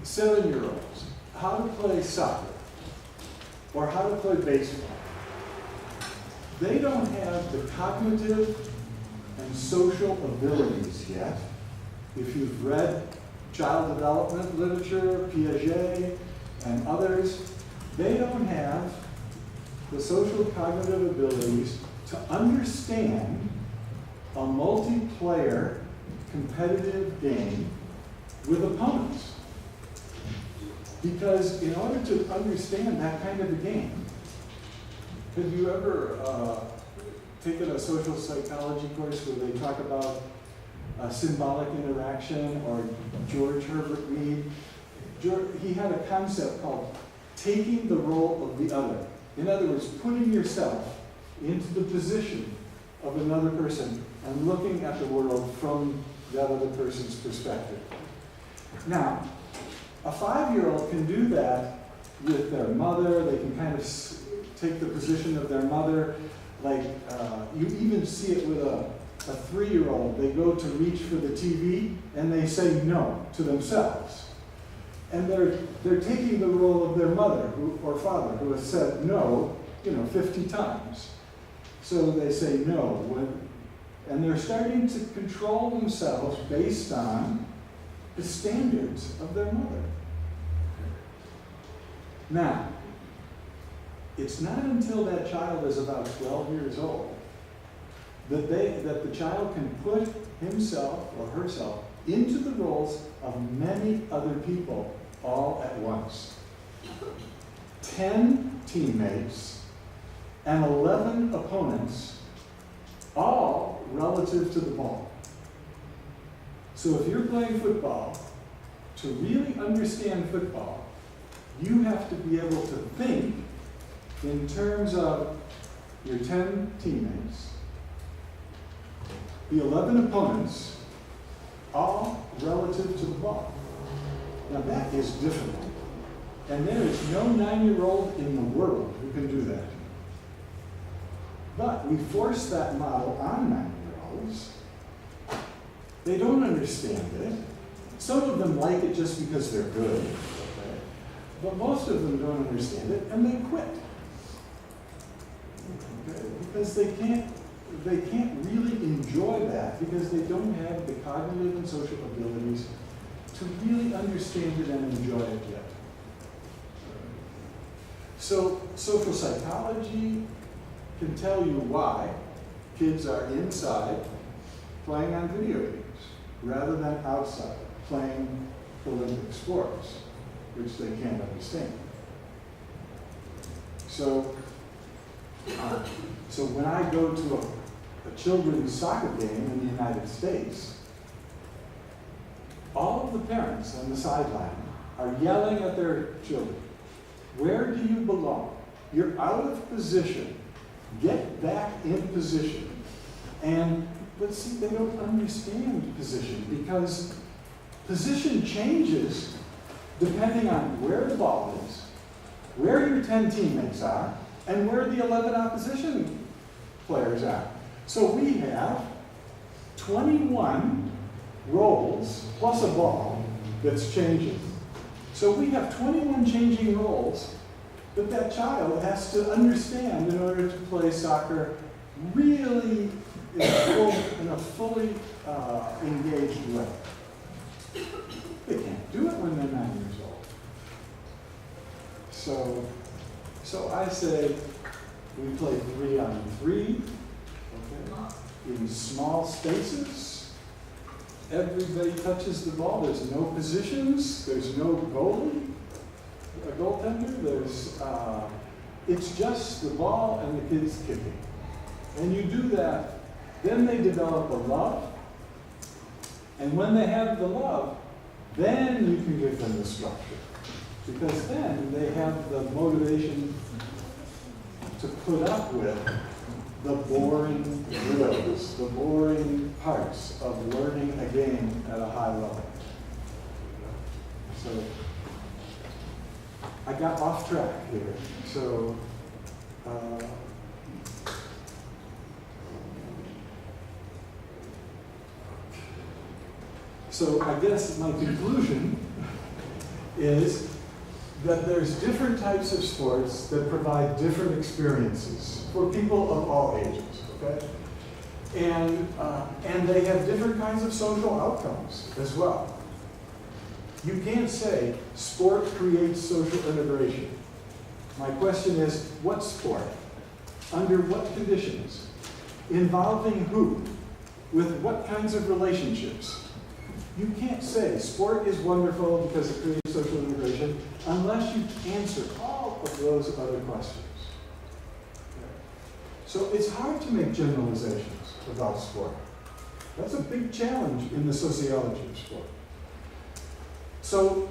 B: 7-year-olds how to play soccer or how to play baseball, they don't have the cognitive and social abilities yet. If you've read child development literature, Piaget and others, they don't have the social cognitive abilities to understand a multiplayer competitive game with opponents. Because in order to understand that kind of a game, have you ever taken a social psychology course where they talk about symbolic interaction, or George Herbert Mead? He had a concept called taking the role of the other. In other words, putting yourself into the position of another person and looking at the world from that other person's perspective. Now, a 5-year-old can do that with their mother. They can kind of take the position of their mother. Like, you even see it with a 3-year-old. They go to reach for the TV and they say no to themselves. And they're taking the role of their mother or father who has said no, 50 times. So they say no, and they're starting to control themselves based on the standards of their mother. Now, it's not until that child is about 12 years old that the child can put himself or herself into the roles of many other people all at once. 10 teammates and 11 opponents, all relative to the ball. So if you're playing football, to really understand football, you have to be able to think in terms of your 10 teammates, the 11 opponents, all relative to the ball. Now that is difficult. And there is no 9-year-old in the world who can do that. But we force that model on 9-year-olds. They don't understand it. Some of them like it just because they're good. Okay? But most of them don't understand it, and they quit. Okay? Because they can't really enjoy that because they don't have the cognitive and social abilities to really understand it and enjoy it yet. So social psychology can tell you why kids are inside playing on video games rather than outside playing Olympic sports, which they can't understand. So when I go to a children's soccer game in the United States, all of the parents on the sideline are yelling at their children, "Where do you belong? You're out of position. Get back in position." But see, they don't understand position because position changes depending on where the ball is, where your 10 teammates are, and where the 11 opposition players are. So we have 21 roles plus a ball that's changing. So we have 21 changing roles that that child has to understand in order to play soccer really in a fully engaged way. They can't do it when they're 9 years old. So I say we play 3-on-3, okay, in small spaces. Everybody touches the ball. There's no positions. There's no goalie, a goaltender. It's just the ball and the kids kicking. And you do that, then they develop a love. And when they have the love, then you can give them the structure. Because then they have the motivation to put up with the boring drills, the boring parts of learning a game at a high level. So I got off track here. So I guess my conclusion is that there's different types of sports that provide different experiences for people of all ages, okay? And they have different kinds of social outcomes as well. You can't say sport creates social integration. My question is, what sport? Under what conditions? Involving who? With what kinds of relationships? You can't say sport is wonderful because it creates social integration unless you answer all of those other questions. Okay. So it's hard to make generalizations about sport. That's a big challenge in the sociology of sport. So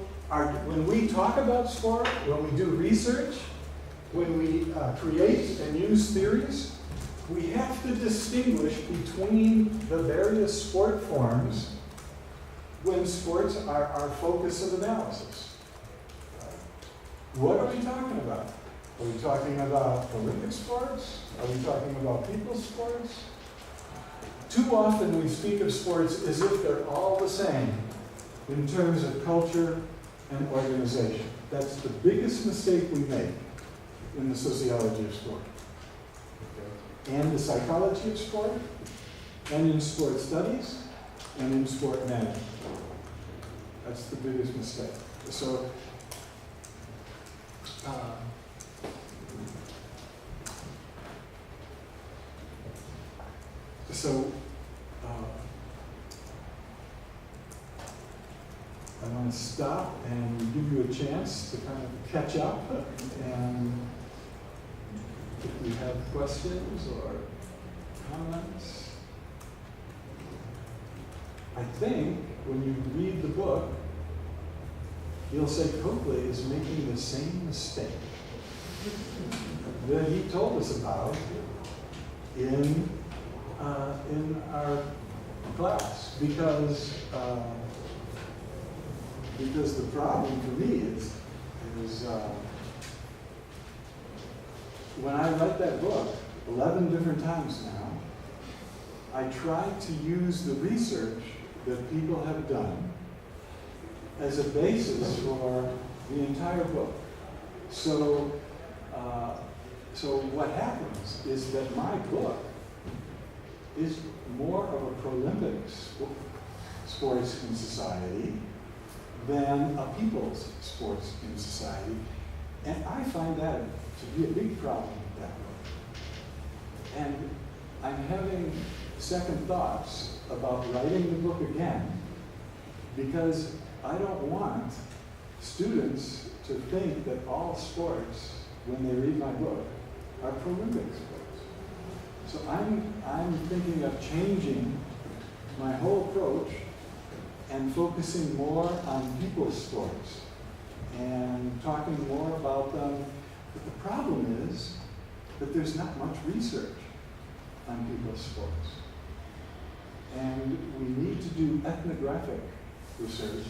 B: when we talk about sport, when we do research, when we create and use theories, we have to distinguish between the various sport forms when sports are our focus of analysis. What are we talking about? Are we talking about Olympic sports? Are we talking about people's sports? Too often we speak of sports as if they're all the same in terms of culture and organization. That's the biggest mistake we make in the sociology of sport. Okay. And the psychology of sport, and in sport studies, and in sport management. That's the biggest mistake. So, I want to stop and give you a chance to kind of catch up, and if you have questions or comments. I think when you read the book, you'll say Coakley is making the same mistake that he told us about in our class, because the problem for me is when I read that book 11 different times now, I tried to use the research that people have done as a basis for the entire book. So what happens is that my book is more of a Prolympic sports in society than a people's sports in society. And I find that to be a big problem that way. And I'm having second thoughts about writing the book again, because I don't want students to think that all sports, when they read my book, are Prolympic sports. So I'm thinking of changing my whole approach and focusing more on people's sports and talking more about them. But the problem is that there's not much research on people's sports. And we need to do ethnographic research,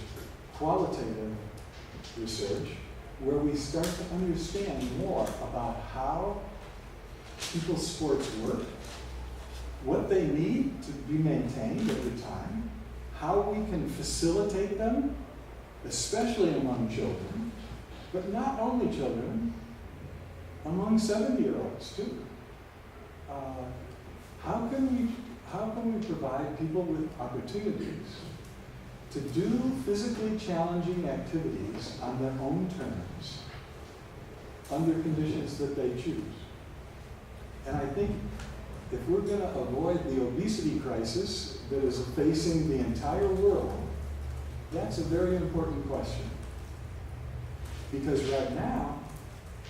B: qualitative research, where we start to understand more about how people's sports work, what they need to be maintained over time, how we can facilitate them, especially among children, but not only children, among 70-year-olds too. How can we provide people with opportunities to do physically challenging activities on their own terms, under conditions that they choose? And I think if we're going to avoid the obesity crisis that is facing the entire world, that's a very important question. Because right now,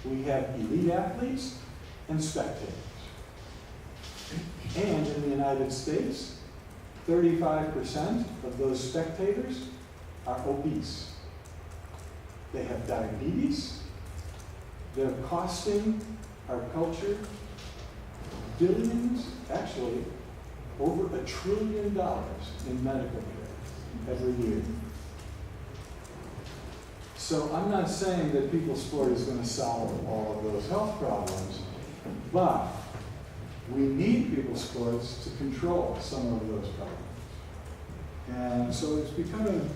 B: we have elite athletes and spectators. And in the United States, 35% of those spectators are obese. They have diabetes. They're costing our culture billions, actually over $1 trillion in medical care every year. So I'm not saying that people's sport is going to solve all of those health problems, but we need people's sports to control some of those problems. And so it's becoming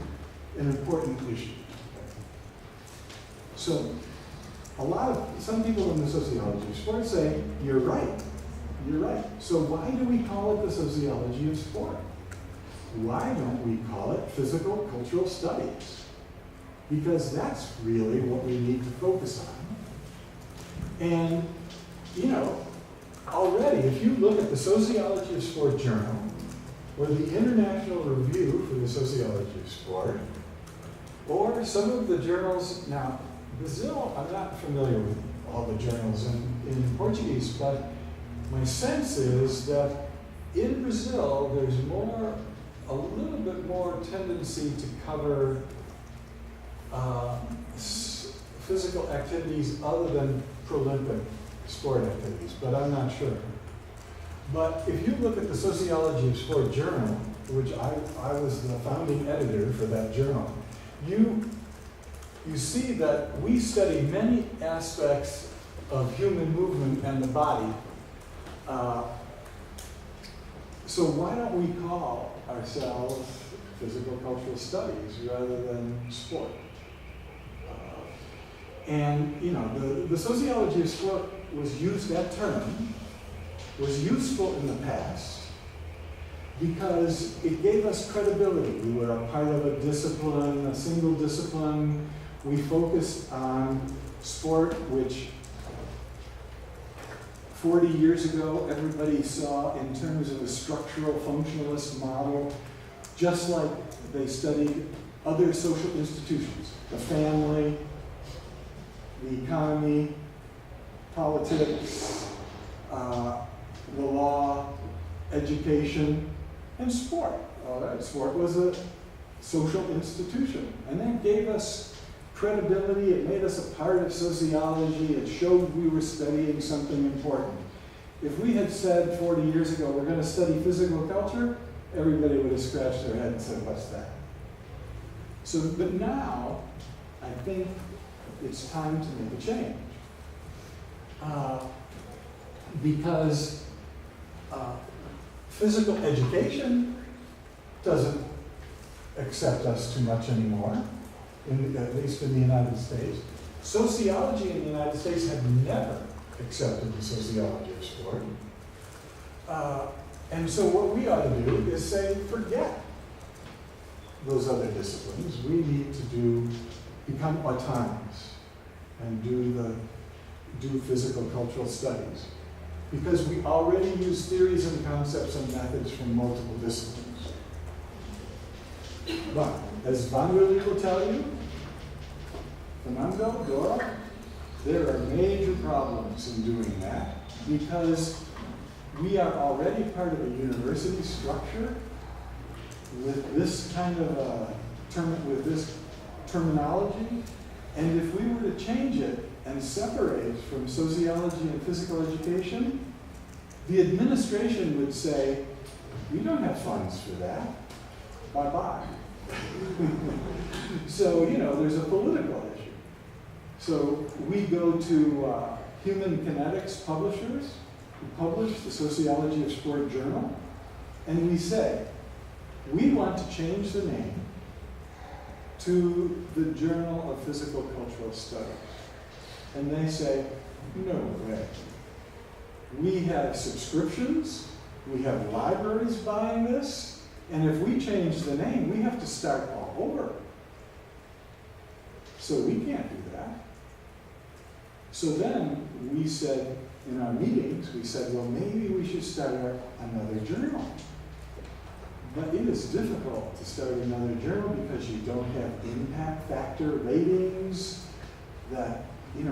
B: an important issue. So some people in the sociology of sport say, you're right. So why do we call it the sociology of sport? Why don't we call it physical cultural studies? Because that's really what we need to focus on. And, already, if you look at the Sociology of Sport Journal, or the International Review for the Sociology of Sport, or some of the journals, now, Brazil, I'm not familiar with all the journals in Portuguese, but my sense is that in Brazil, there's a little bit more tendency to cover physical activities other than Prolympic sport activities, but I'm not sure. But if you look at the Sociology of Sport Journal, which I was the founding editor for that journal, you see that we study many aspects of human movement and the body. So why don't we call ourselves physical cultural studies rather than sport? And the sociology of sport that term was useful in the past because it gave us credibility. We were a part of a discipline, a single discipline. We focused on sport, which 40 years ago everybody saw in terms of a structural functionalist model, just like they studied other social institutions, the family, the economy, politics, the law, education, and sport. All right, sport was a social institution, and that gave us credibility. It made us a part of sociology. It showed we were studying something important. If we had said 40 years ago, we're going to study physical culture, everybody would have scratched their head and said, what's that? So, but now, I think it's time to make a change. Because physical education doesn't accept us too much anymore, at least in the United States. Sociology in the United States had never accepted the sociology of sport. And so what we ought to do is say, forget those other disciplines. We need to become autonomous and do physical cultural studies. Because we already use theories and concepts and methods from multiple disciplines. But, as Donnelly will tell you, Fernando, Dora, there are major problems in doing that because we are already part of a university structure with this kind of with this terminology, and if we were to change it and separate from sociology and physical education, the administration would say, we don't have funds for that. Bye-bye. So, there's a political issue. So we go to human kinetics publishers who publish the Sociology of Sport journal, and we say, we want to change the name to the Journal of Physical Cultural Studies. And they say, no way. We have subscriptions, we have libraries buying this, and if we change the name, we have to start all over. So we can't do that. So then we said, in our meetings, we said, well, maybe we should start another journal. But it is difficult to start another journal because you don't have impact factor ratings that,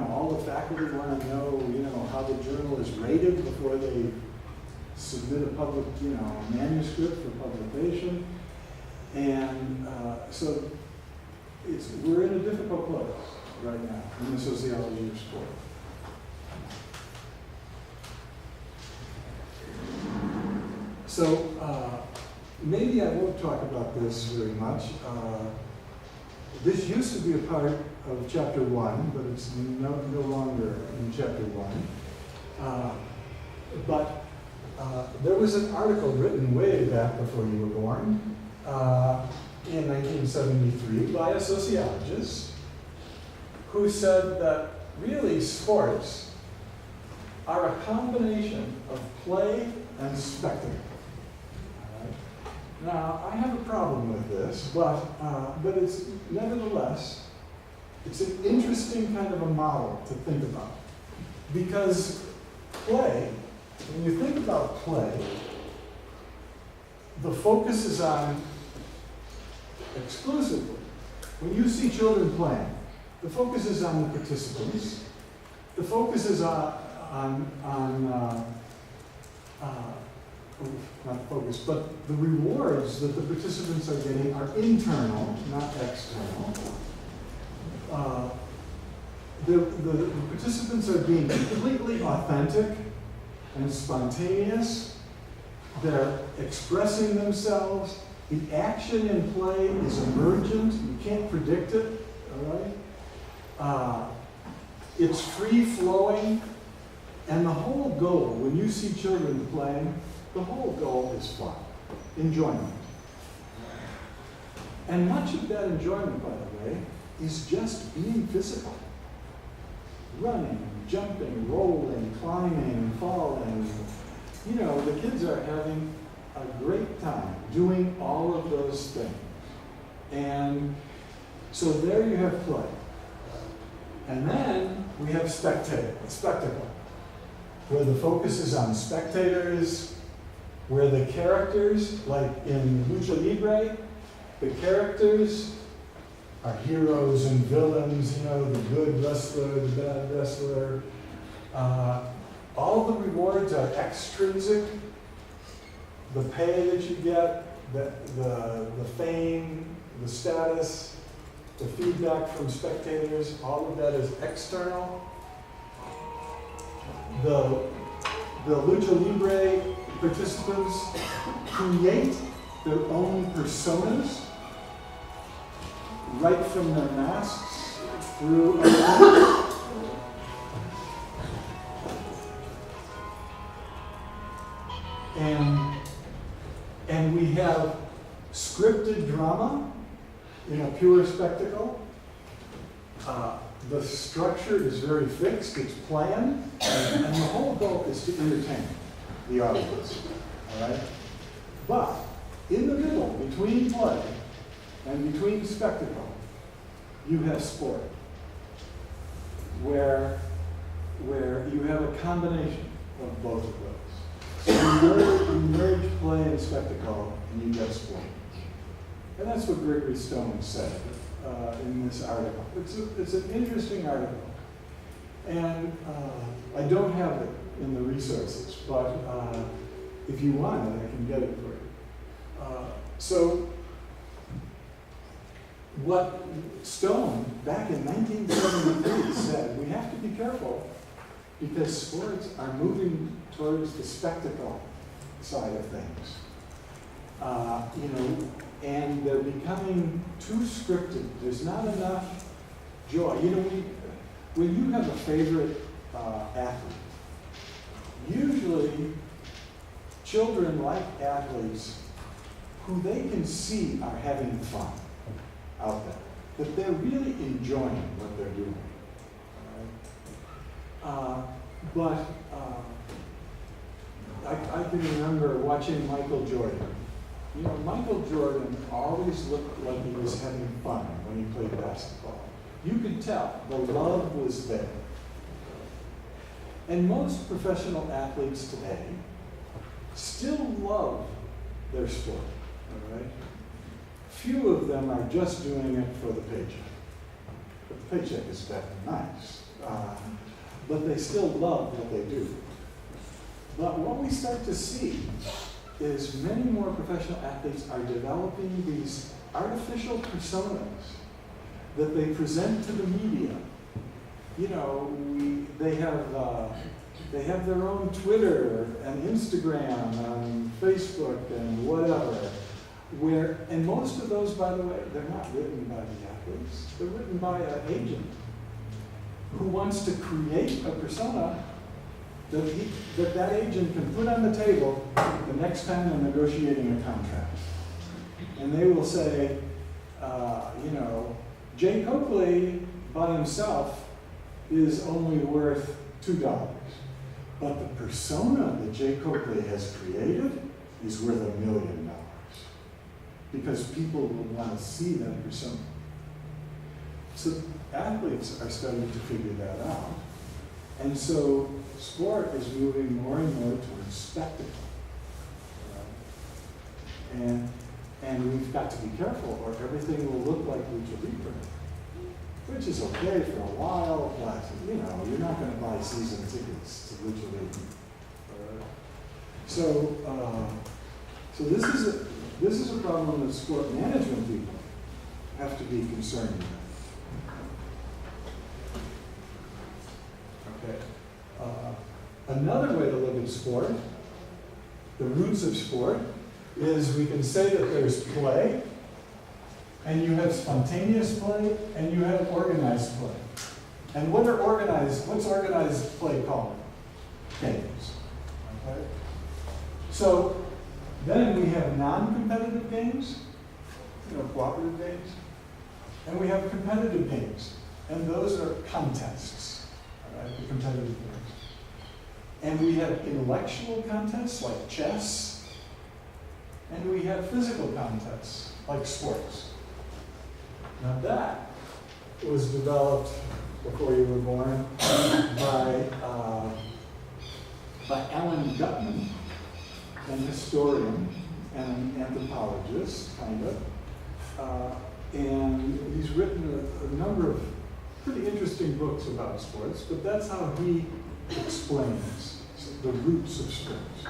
B: all the faculty want to know, how the journal is rated before they submit a public, manuscript for publication. And so we're in a difficult place right now in the sociology of sport. So maybe I won't talk about this very much. This used to be a part of Chapter 1, but it's no longer in Chapter 1. But there was an article written way back before you were born, in 1973, by a sociologist who said that really sports are a combination of play and spectacle. Now, I have a problem with this, but it's nevertheless, it's an interesting kind of a model to think about. Because play, when you think about play, the focus is on exclusively. When you see children playing, the focus is on the participants. The focus is not focus, but the rewards that the participants are getting are internal, not external. The participants are being completely authentic and spontaneous. They're expressing themselves. The action in play is emergent. You can't predict it, all right? It's free-flowing. And the whole goal, when you see children playing, the whole goal is fun, enjoyment. And much of that enjoyment, by the way, is just being physical. Running, jumping, rolling, climbing, falling. The kids are having a great time doing all of those things. And so there you have play. And then we have spectacle, where the focus is on spectators, where the characters, like in Lucha Libre, the characters are heroes and villains, the good wrestler, the bad wrestler. All the rewards are extrinsic. The pay that you get, the fame, the status, the feedback from spectators, all of that is external. The Lucha Libre participants create their own personas right from their masks through and we have scripted drama in a pure spectacle. The structure is very fixed, it's planned, and the whole goal is to entertain the audience. all right? But in the middle, between play and between spectacle, you have sport, where you have a combination of both of those. So you merge play and spectacle, and you get sport. And that's what Gregory Stone said in this article. It's an interesting article. And I don't have it in the resources, but if you want it, I can get it for you. So what Stone, back in 1973, said, we have to be careful because sports are moving towards the spectacle side of things. And they're becoming too scripted. There's not enough joy. When you have a favorite athlete, usually children like athletes who they can see are having fun out there, that they're really enjoying what they're doing. But I can remember watching Michael Jordan. Michael Jordan always looked like he was having fun when he played basketball. You could tell the love was there. And most professional athletes today still love their sport, all right? Few of them are just doing it for the paycheck. But the paycheck is definitely nice. But they still love what they do. But what we start to see is many more professional athletes are developing these artificial personas that they present to the media. They have their own Twitter and Instagram and Facebook and whatever. And most of those, by the way, they're not written by the athletes. They're written by an agent who wants to create a persona that agent can put on the table the next time they're negotiating a contract. And they will say, Jay Coakley by himself is only worth $2. But the persona that Jay Coakley has created is worth $1 million. Because people will want to see that persona. So athletes are starting to figure that out. And so sport is moving more and more towards spectacle. And we've got to be careful or everything will look like Lucha Libre, which is okay for a while, but you're not going to buy season tickets to Lucha Libre. So this is a problem that sport management people have to be concerned with. Another way to look at sport, the roots of sport, is we can say that there's play, and you have spontaneous play, and you have organized play. And what's organized play called? Games. Okay? So then we have non-competitive games, cooperative games, and we have competitive games, and those are contests, all right, the competitive games. And we have intellectual contests like chess, and we have physical contests like sports. Now that was developed before you were born by Alan Gutman, an historian and an anthropologist, kind of. And he's written a number of pretty interesting books about sports, but that's how he explains the roots of sports.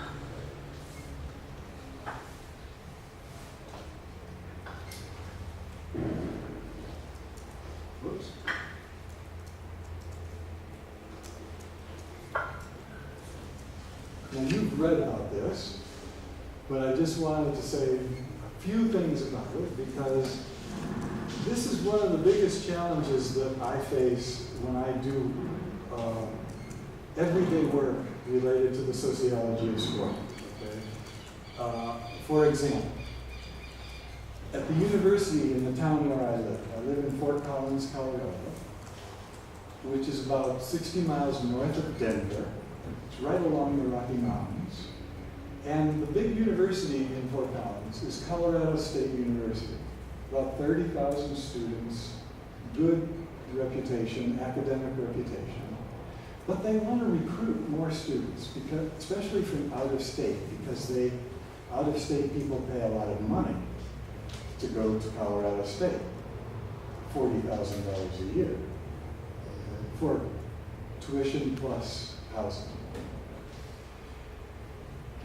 B: Whoops. Now you've read about this, but I just wanted to say a few things about it because this is one of the biggest challenges that I face when I do everyday work related to the sociology of sport. Okay? For example, at the university in the town where I live in Fort Collins, Colorado, which is about 60 miles north of Denver. It's right along the Rocky Mountains. And the big university in Fort Collins is Colorado State University. About 30,000 students, good reputation, academic reputation. But they want to recruit more students, because, especially from out of state, because out of state people pay a lot of money to go to Colorado State, $40,000 a year for tuition plus housing.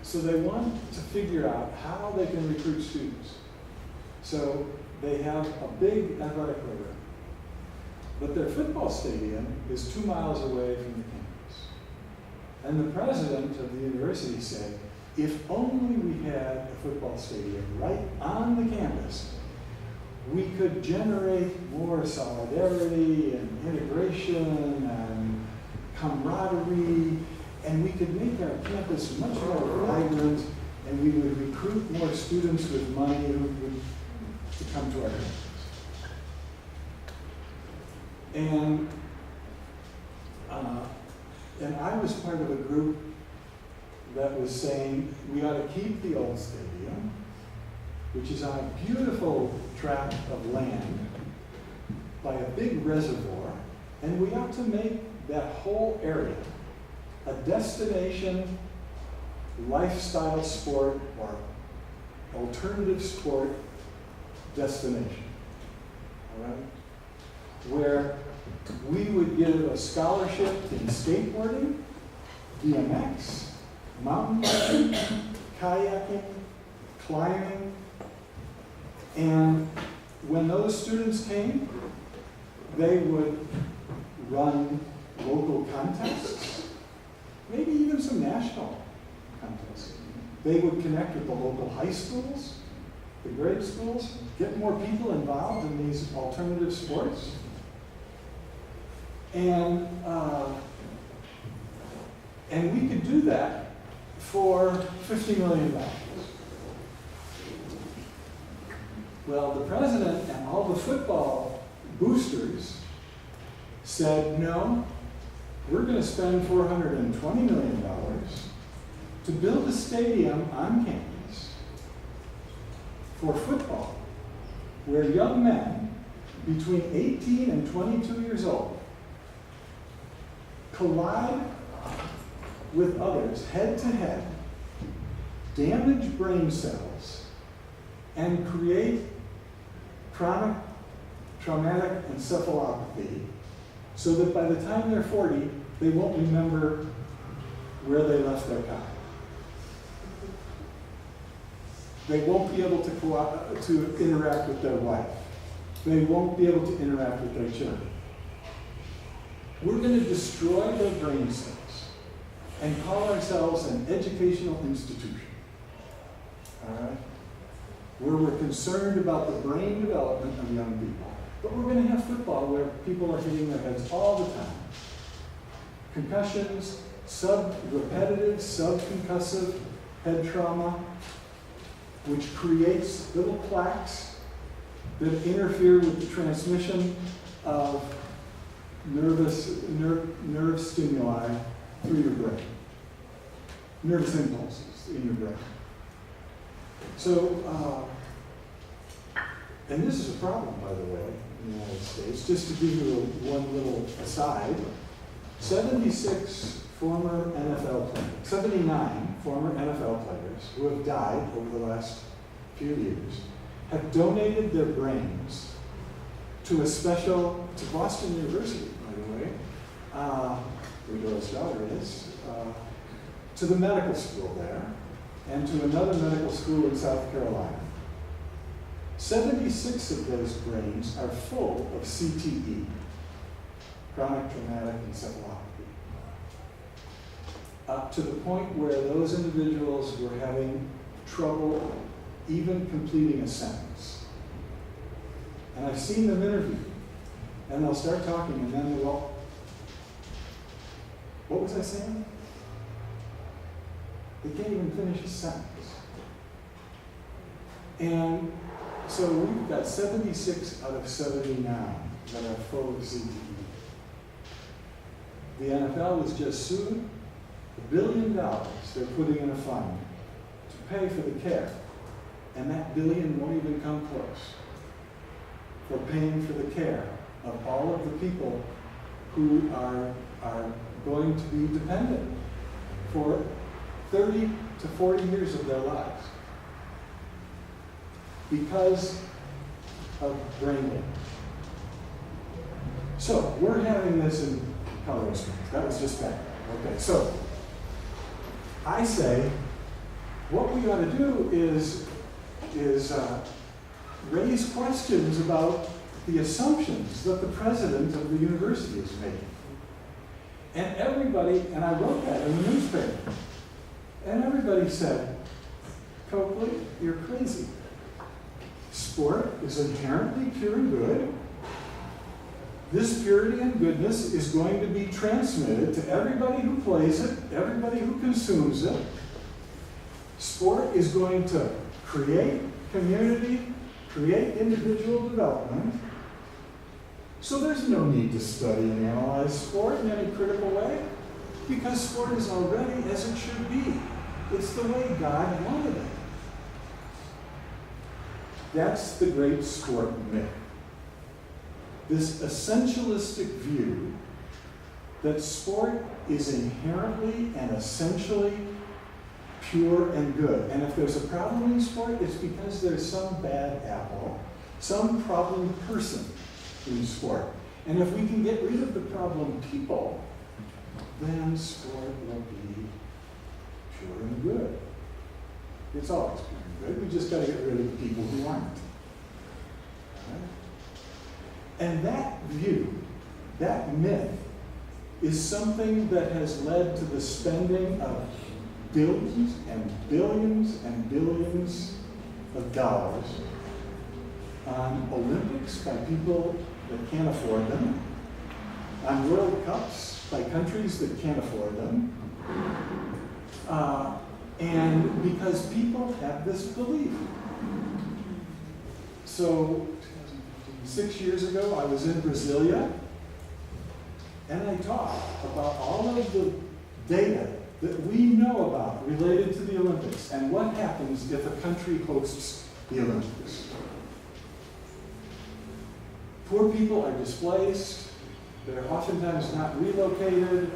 B: So they want to figure out how they can recruit students. So they have a big athletic program. But their football stadium is 2 miles away from the campus. And the president of the university said, if only we had a football stadium right on the campus, we could generate more solidarity and integration and camaraderie, and we could make our campus much more vibrant, and we would recruit more students with money who would to come to our campus. And I was part of a group that was saying we ought to keep the old stadium, which is on a beautiful tract of land by a big reservoir, and we ought to make that whole area a destination lifestyle sport or alternative sport destination, all right? Where we would give a scholarship in skateboarding, BMX, mountain biking, kayaking, climbing, and when those students came, they would run local contests, maybe even some national contests. They would connect with the local high schools, the grade schools, get more people involved in these alternative sports. And we could do that for $50 million. Well, the president and all the football boosters said, no, we're going to spend $420 million to build a stadium on campus for football, where young men between 18 and 22 years old collide with others head to head, damage brain cells, and create chronic traumatic encephalopathy, so that by the time they're 40, they won't remember where they left their car. They won't be able to interact with their wife. They won't be able to interact with their children. We're going to destroy their brain cells and call ourselves an educational institution, all right? Where we're concerned about the brain development of young people. But we're going to have football where people are hitting their heads all the time. Concussions, repetitive, subconcussive head trauma, which creates little plaques that interfere with the transmission of nerve stimuli through your brain, nervous impulses in your brain. So, and this is a problem, by the way, in the United States. Just to give you one little aside, 76 former NFL players, 79 former NFL players who have died over the last few years have donated their brains to to Boston University, by the way, where Doyle's daughter is, to the medical school there, and to another medical school in South Carolina. 76 of those brains are full of CTE, chronic traumatic encephalopathy, up to the point where those individuals were having trouble even completing a sentence. And I've seen them interviewed, and they'll start talking, and then they'll, what was I saying? They can't even finish a sentence. And so we've got 76 out of 79 that are full of CTE. The NFL was just sued. $1 billion they're putting in a fund pay for the care. And that billion won't even come close for paying for the care of all of the people who are going to be dependent for 30 to 40 years of their lives because of brain damage. So we're having this in Colorado Springs. That was just that. Okay, so I say what we ought to do is raise questions about the assumptions that the president of the university is making. And everybody, and I wrote that in the newspaper, and everybody said, Coakley, you're crazy. Sport is inherently pure and good. This purity and goodness is going to be transmitted to everybody who plays it, everybody who consumes it. Sport is going to create community, create individual development. So there's no need to study and analyze sport in any critical way, because sport is already as it should be. It's the way God wanted it. That's the great sport myth. This essentialistic view that sport is inherently and essentially pure and good. And if there's a problem in sport, it's because there's some bad apple, some problem person in sport. And if we can get rid of the problem people, then sport will be pure and good. It's always pure and good. We just got to get rid of the people who aren't. Right? And that view, that myth, is something that has led to the spending of billions and billions and billions of dollars on Olympics by people that can't afford them, on World Cups by countries that can't afford them, and because people have this belief. So 6 years ago, I was in Brasilia, and I talked about all of the data that we know about related to the Olympics and what happens if a country hosts the Olympics. Poor people are displaced, they're oftentimes not relocated,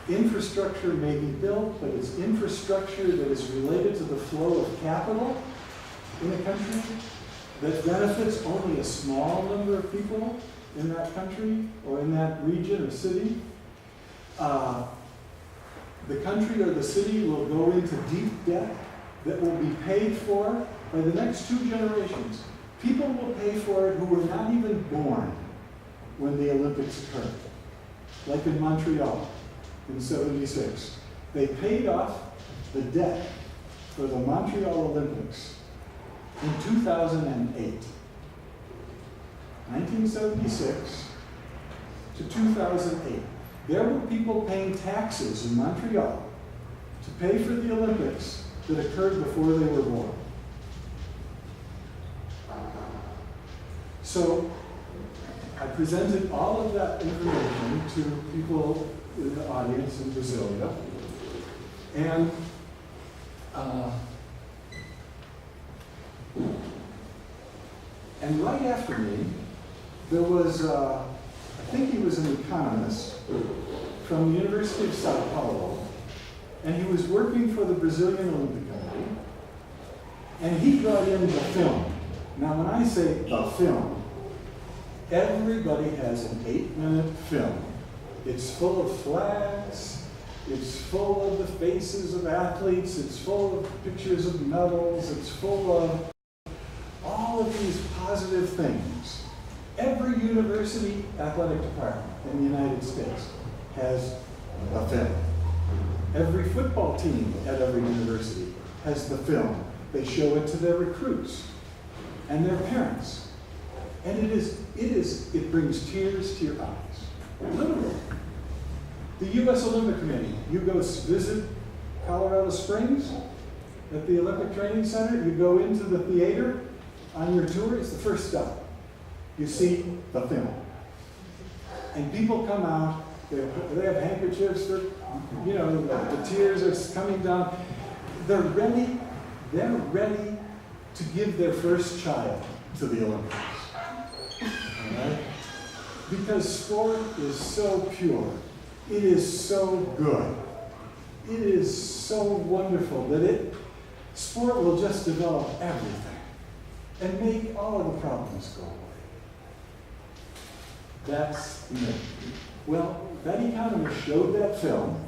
B: infrastructure may be built, but it's infrastructure that is related to the flow of capital in a country that benefits only a small number of people in that country or in that region or city. The country or the city will go into deep debt that will be paid for by the next 2 generations. People will pay for it who were not even born when the Olympics occurred, like in Montreal in '76. They paid off the debt for the Montreal Olympics in 2008. 1976 to 2008. There were people paying taxes in Montreal to pay for the Olympics that occurred before they were born. So I presented all of that information to people in the audience in Brasilia. And right after me, there was, I think he was an economist from the University of Sao Paulo, and he was working for the Brazilian Olympic Committee, and he brought in the film. Now, when I say the film, everybody has an 8-minute film. It's full of flags, it's full of the faces of athletes, it's full of pictures of medals, it's full of all of these positive things. Every university athletic department in the United States has a film. Every football team at every university has the film. They show it to their recruits and their parents. And it brings tears to your eyes. Literally. The U.S. Olympic Committee, you go visit Colorado Springs at the Olympic Training Center, you go into the theater on your tour, it's the first stop. You see the film. And people come out, they have handkerchiefs, the tears are coming down. they're ready to give their first child to the Olympics. All right? Because sport is so pure. It is so good. It is so wonderful that sport will just develop everything and make all of the problems go away. That's the myth. Well, that economist showed that film,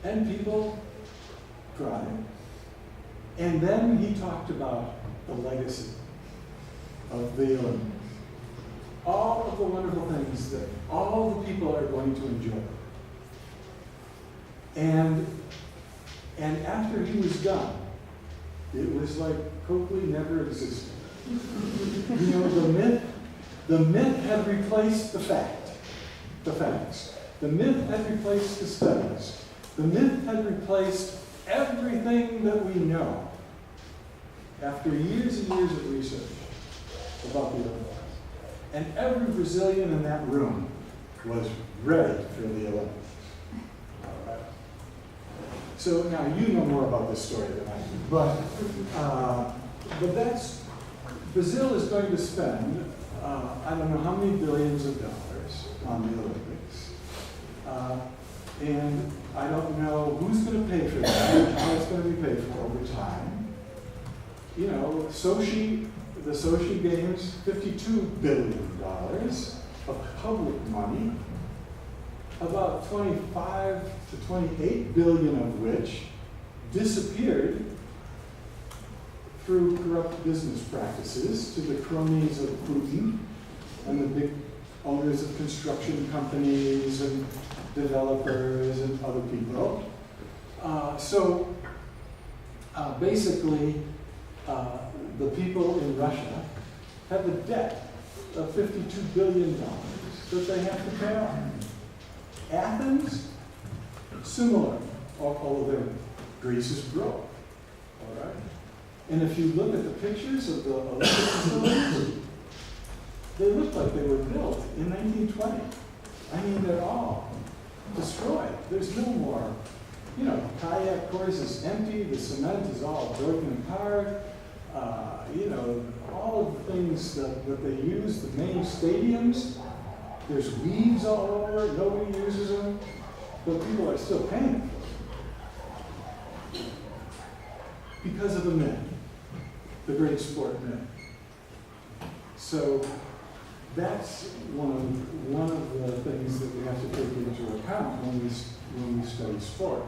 B: and people cried. And then he talked about the legacy of the Olympics. All of the wonderful things that all the people are going to enjoy. And after he was done, it was like Coakley never existed. You know, the myth had replaced the facts. The myth had replaced the studies. The myth had replaced everything that we know after years and years of research about the Olympics. And every Brazilian in that room was ready for the Olympics. All right. So now you know more about this story than I do, but that's, Brazil is going to spend, I don't know how many billions of dollars on the Olympics. And I don't know who's going to pay for that, how it's going to be paid for over time. You know, the Sochi Games, $52 billion of public money, about 25 to 28 billion of which disappeared through corrupt business practices to the cronies of Putin and the big owners of construction companies and developers and other people. Basically, the people in Russia have a debt of $52 billion that they have to pay off. Athens, similar, although Greece is broke. All right? And if you look at the pictures of the Olympic facilities, they look like they were built in 1920. I mean, they're all destroyed. There's no more, you know, kayak course is empty, the cement is all broken apart. You know, all of the things that they use, the main stadiums, there's weeds all over, nobody uses them, but people are still paying for them. Because of the myth, the great sport myth. So that's one of the things that we have to take into account when we study sport,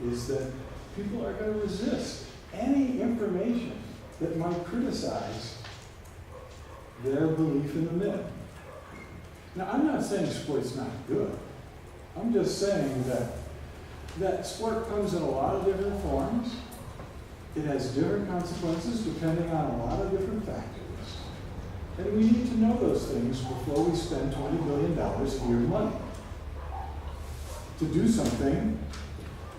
B: is that people are going to resist any information that might criticize their belief in the myth. Now, I'm not saying sport's not good. I'm just saying that sport comes in a lot of different forms. It has different consequences depending on a lot of different factors. And we need to know those things before we spend $20 billion of your money to do something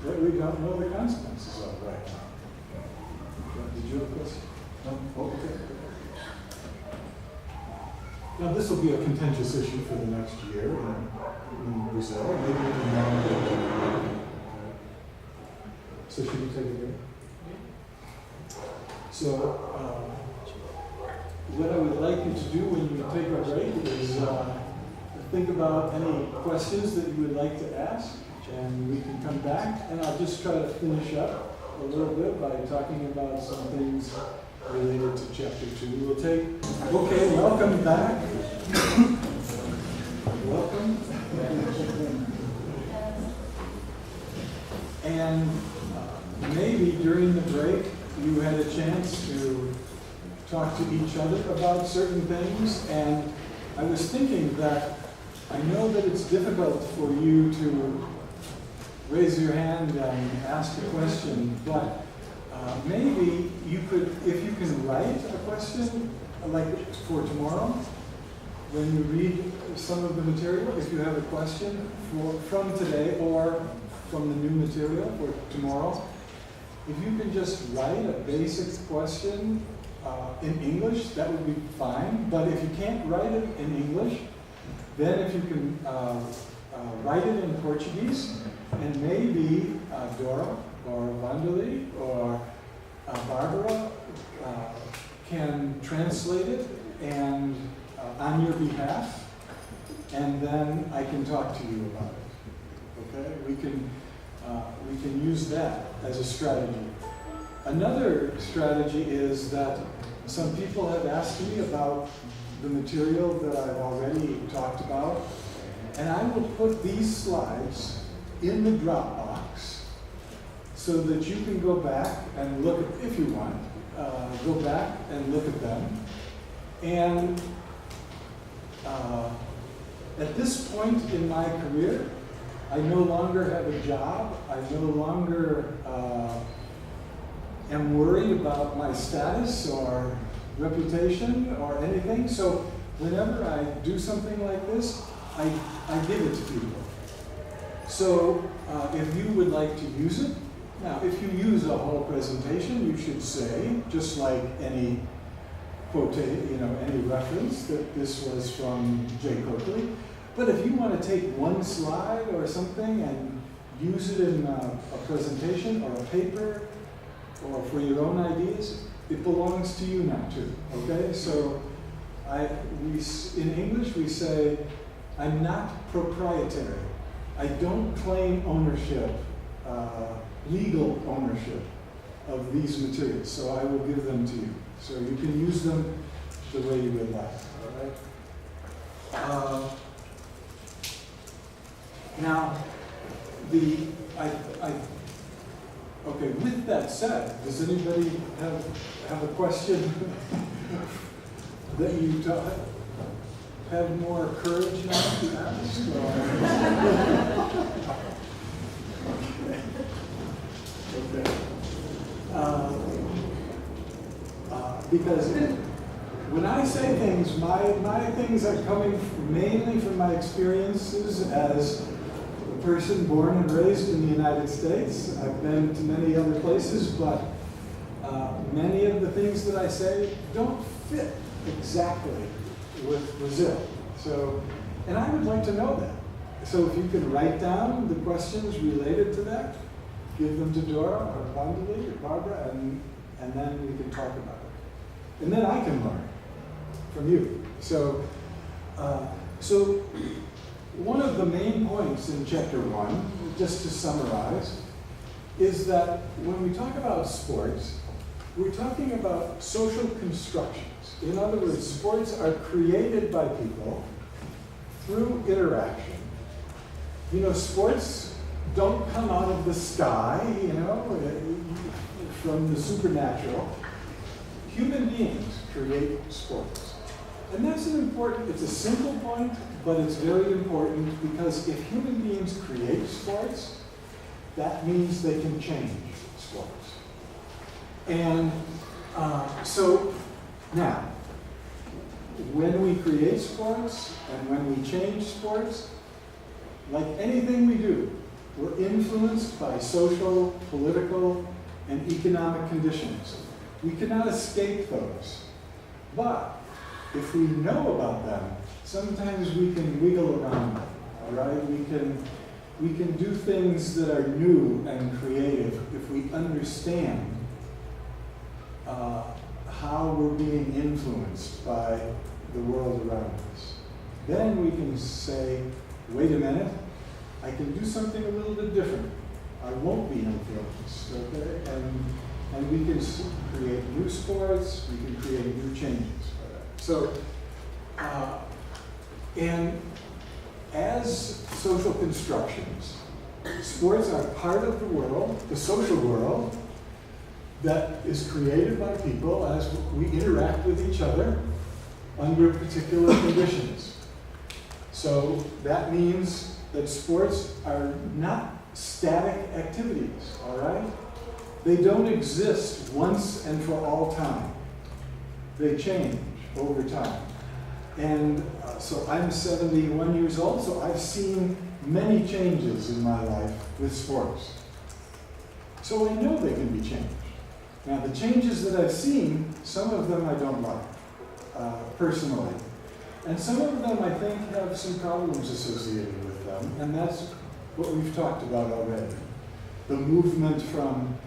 B: that we don't know the consequences of right now. Did you have a question? No? Okay. Now, this will be a contentious issue for the next year in Brazil, maybe even longer. So should we take a break? So, what I would like you to do when you take a break is think about any questions that you would like to ask, and we can come back, and I'll just try to finish up a little bit by talking about some things related to Chapter 2. We'll take, okay, welcome back. Welcome. And maybe during the break, you had a chance to talk to each other about certain things, and I was thinking that I know that it's difficult for you to raise your hand and ask a question, but maybe you could, if you can write a question, like for tomorrow, when you read some of the material, if you have a question from today or from the new material for tomorrow, if you can just write a basic question in English, that would be fine, but if you can't write it in English, then if you can write it in Portuguese, and maybe Dora or Donnelly or Barbara can translate it and on your behalf, and then I can talk to you about it. Okay, we can use that as a strategy. Another strategy is that some people have asked me about the material that I've already talked about, and I will put these slides in the Dropbox so that you can go back and look at, if you want, go back and look at them. And at this point in my career, I no longer have a job. I no longer am worried about my status or reputation or anything. So whenever I do something like this, I give it to people. So if you would like to use it, now if you use a whole presentation, you should say, just like any any reference, that this was from J. Coakley. But if you want to take one slide or something and use it in a presentation or a paper or for your own ideas, it belongs to you now too, okay? So in English we say, I'm not proprietary. I don't claim ownership, legal ownership of these materials, so I will give them to you. So you can use them the way you would like, all right? Now, okay, with that said, does anybody have a question that you have more courage now to ask? Okay. Because when I say things, my things are coming mainly from my experiences as a person born and raised in the United States. I've been to many other places, but many of the things that I say don't fit exactly with Brazil. So, and I would like to know that. So if you can write down the questions related to that, give them to Dora or Donnelly or Barbara, and then we can talk about it. And then I can learn from you. So, so one of the main points in Chapter 1, just to summarize, is that when we talk about sports, we're talking about social constructions. In other words, sports are created by people through interaction. You know, sports don't come out of the sky, from the supernatural. Human beings create sports. And that's it's a simple point, but it's very important because if human beings create sports, that means they can change sports. And so now, when we create sports and when we change sports, like anything we do, we're influenced by social, political, and economic conditions. We cannot escape those. But if we know about them, sometimes we can wiggle around them, all right? We can do things that are new and creative if we understand how we're being influenced by the world around us. Then we can say, wait a minute, I can do something a little bit different. I won't be influenced, okay? And we can create new sports, we can create new changes. So, and as social constructions, sports are part of the world, the social world, that is created by people as we interact with each other under particular conditions. So that means that sports are not static activities, all right? They don't exist once and for all time. They change over time. And so I'm 71 years old, so I've seen many changes in my life with sports. So I know they can be changed. Now the changes that I've seen, some of them I don't like, personally. And some of them I think have some problems associated with them, and that's what we've talked about already. the movement from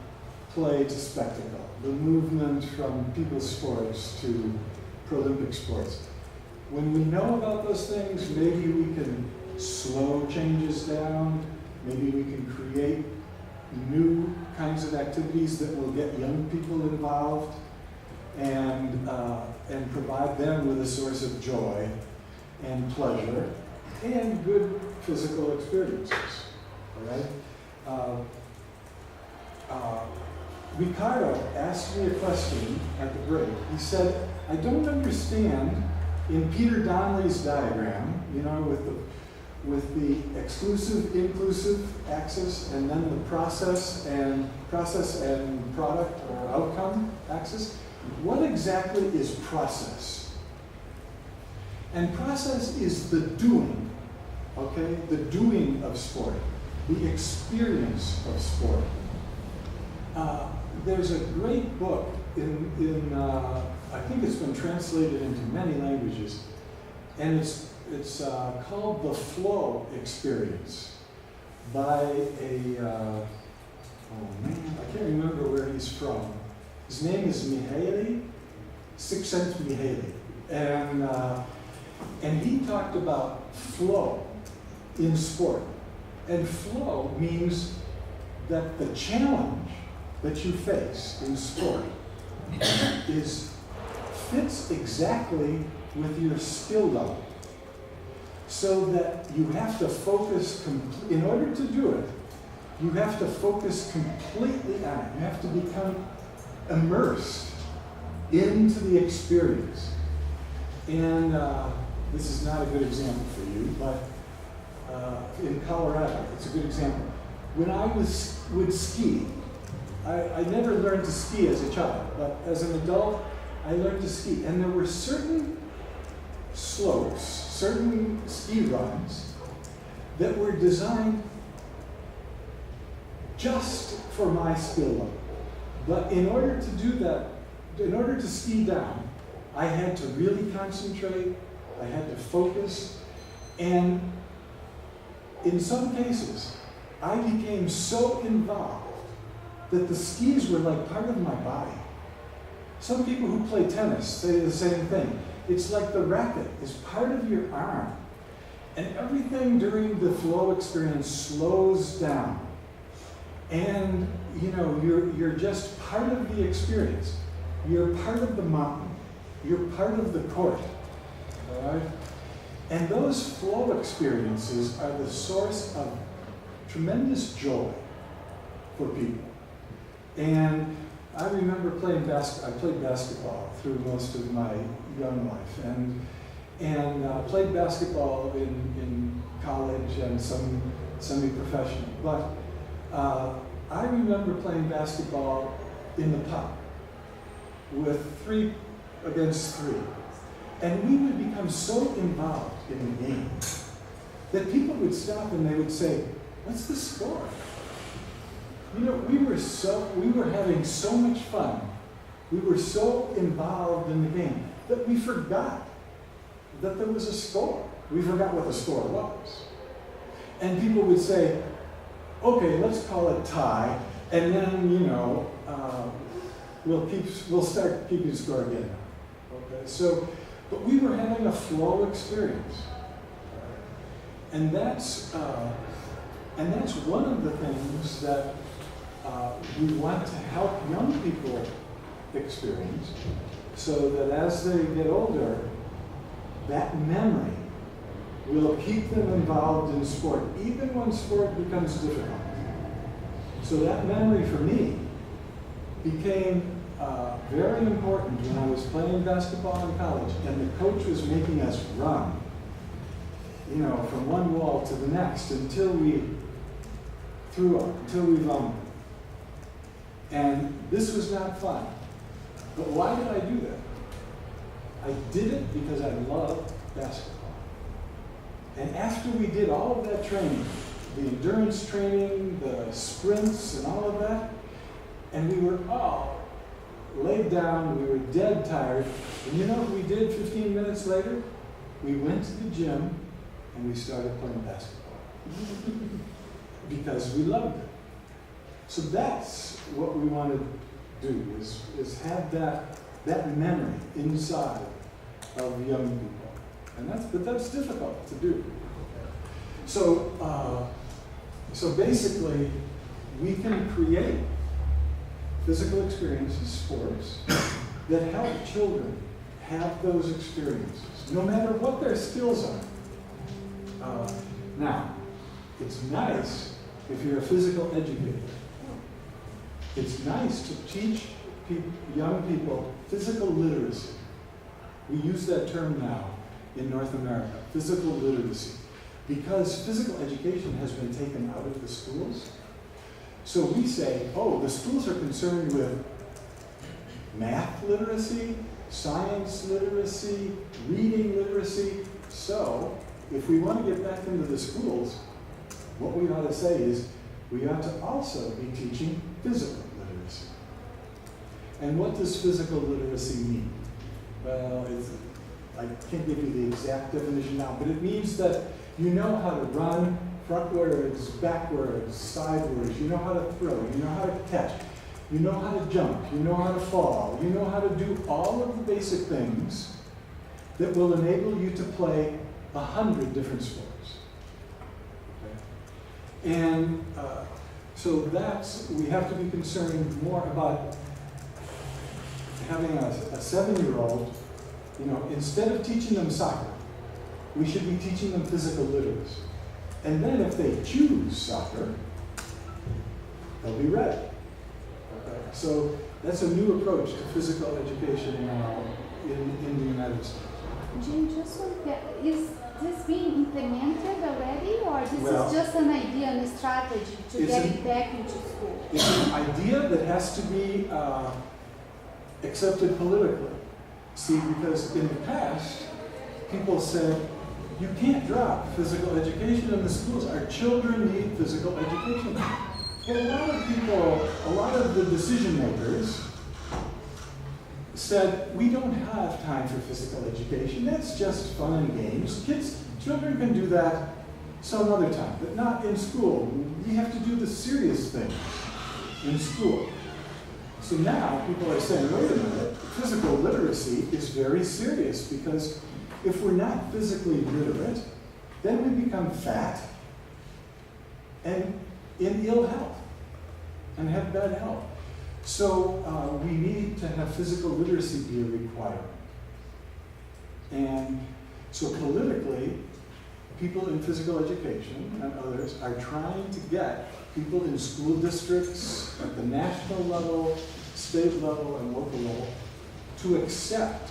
B: play to spectacle, the movement from people's sports to Prolympic sports. When we know about those things, maybe we can slow changes down, maybe we can create new kinds of activities that will get young people involved and provide them with a source of joy and pleasure and good physical experiences, all right? Ricardo asked me a question at the break. He said, I don't understand in Peter Donnelly's diagram, you know, with the exclusive, inclusive axis, and then the process and product or outcome axis. What exactly is process? And process is the doing, okay? The doing of sport, the experience of sport. There's a great book in I think it's been translated into many languages, and it's called The Flow Experience by a, oh man, I can't remember where he's from. His name is Mihaly, Csikszentmihalyi, and he talked about flow in sport. And flow means that the challenge that you face in sport fits exactly with your skill level. So that you have to focus, in order to do it, you have to focus completely on it. You have to become immersed into the experience. And this is not a good example for you, but in Colorado, it's a good example. When I would ski, I never learned to ski as a child, but as an adult, I learned to ski. And there were certain slopes, certain ski runs that were designed just for my skill level. But in order to do that, in order to ski down, I had to really concentrate, I had to focus, and in some cases, I became so involved that the skis were like part of my body. Some people who play tennis say the same thing. It's like the racket is part of your arm. And everything during the flow experience slows down. And you know, you're just part of the experience. You're part of the mountain. You're part of the court. All right? And those flow experiences are the source of tremendous joy for people. And I remember playing I played basketball through most of my young life, and played basketball in college and some semi-professional. But I remember playing basketball in the park with 3 against 3. And we would become so involved in the game that people would stop and they would say, "What's the score?" You know, we were having so much fun. We were so involved in the game that we forgot that there was a score. We forgot what the score was. And people would say, "Okay, let's call it tie," and then, you know, we'll start keeping score again. Okay, so, but we were having a flow experience, and that's one of the things that we want to help young people experience, so that as they get older, that memory will keep them involved in sport, even when sport becomes difficult. So that memory for me became very important when I was playing basketball in college, and the coach was making us run, you know, from one wall to the next until we threw up, until we vomited. And this was not fun. But why did I do that? I did it because I loved basketball. And after we did all of that training, the endurance training, the sprints, and all of that, and we were all laid down, we were dead tired, and you know what we did 15 minutes later? We went to the gym and we started playing basketball. Because we loved it. So that's what we want to do, is have that memory inside of young people. But that's difficult to do. So basically, we can create physical experiences, sports, that help children have those experiences, no matter what their skills are. Now, it's nice if you're a physical educator. It's nice to teach young people physical literacy. We use that term now in North America, physical literacy, because physical education has been taken out of the schools. So we say, oh, the schools are concerned with math literacy, science literacy, reading literacy. So if we want to get back into the schools, what we ought to say is we ought to also be teaching physical literacy. And what does physical literacy mean? Well, I can't give you the exact definition now, but it means that you know how to run frontwards, backwards, sideways, you know how to throw, you know how to catch, you know how to jump, you know how to fall, you know how to do all of the basic things that will enable you to play 100 different sports. Okay? And so we have to be concerned more about having a 7-year-old, instead of teaching them soccer, we should be teaching them physical literacy. And then if they choose soccer, they'll be ready. Okay? So that's a new approach to physical education now in the United States.
D: Jim, just so that, is this being implemented already, or this is just an idea and a strategy to get it back into school?
B: It's an idea that has to be accepted politically. See, because in the past, people said, you can't drop physical education in the schools. Our children need physical education. But a lot of the decision makers said, we don't have time for physical education. That's just fun and games. Children can do that some other time, but not in school. We have to do the serious things in school. So now people are saying, wait a minute, physical literacy is very serious, because if we're not physically literate, then we become fat and in ill health and have bad health. So we need to have physical literacy be a requirement. And so politically, people in physical education and others are trying to get people in school districts at the national level, state level, and local level to accept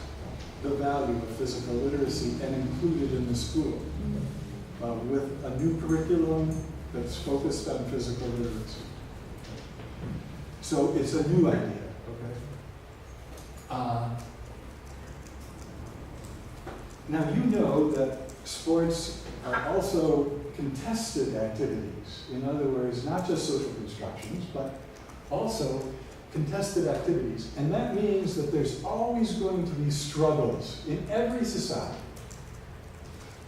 B: the value of physical literacy and include it in the school with a new curriculum that's focused on physical literacy. So it's a new idea, okay? Now you know that sports are also contested activities. In other words, not just social constructions, but also contested activities. And that means that there's always going to be struggles in every society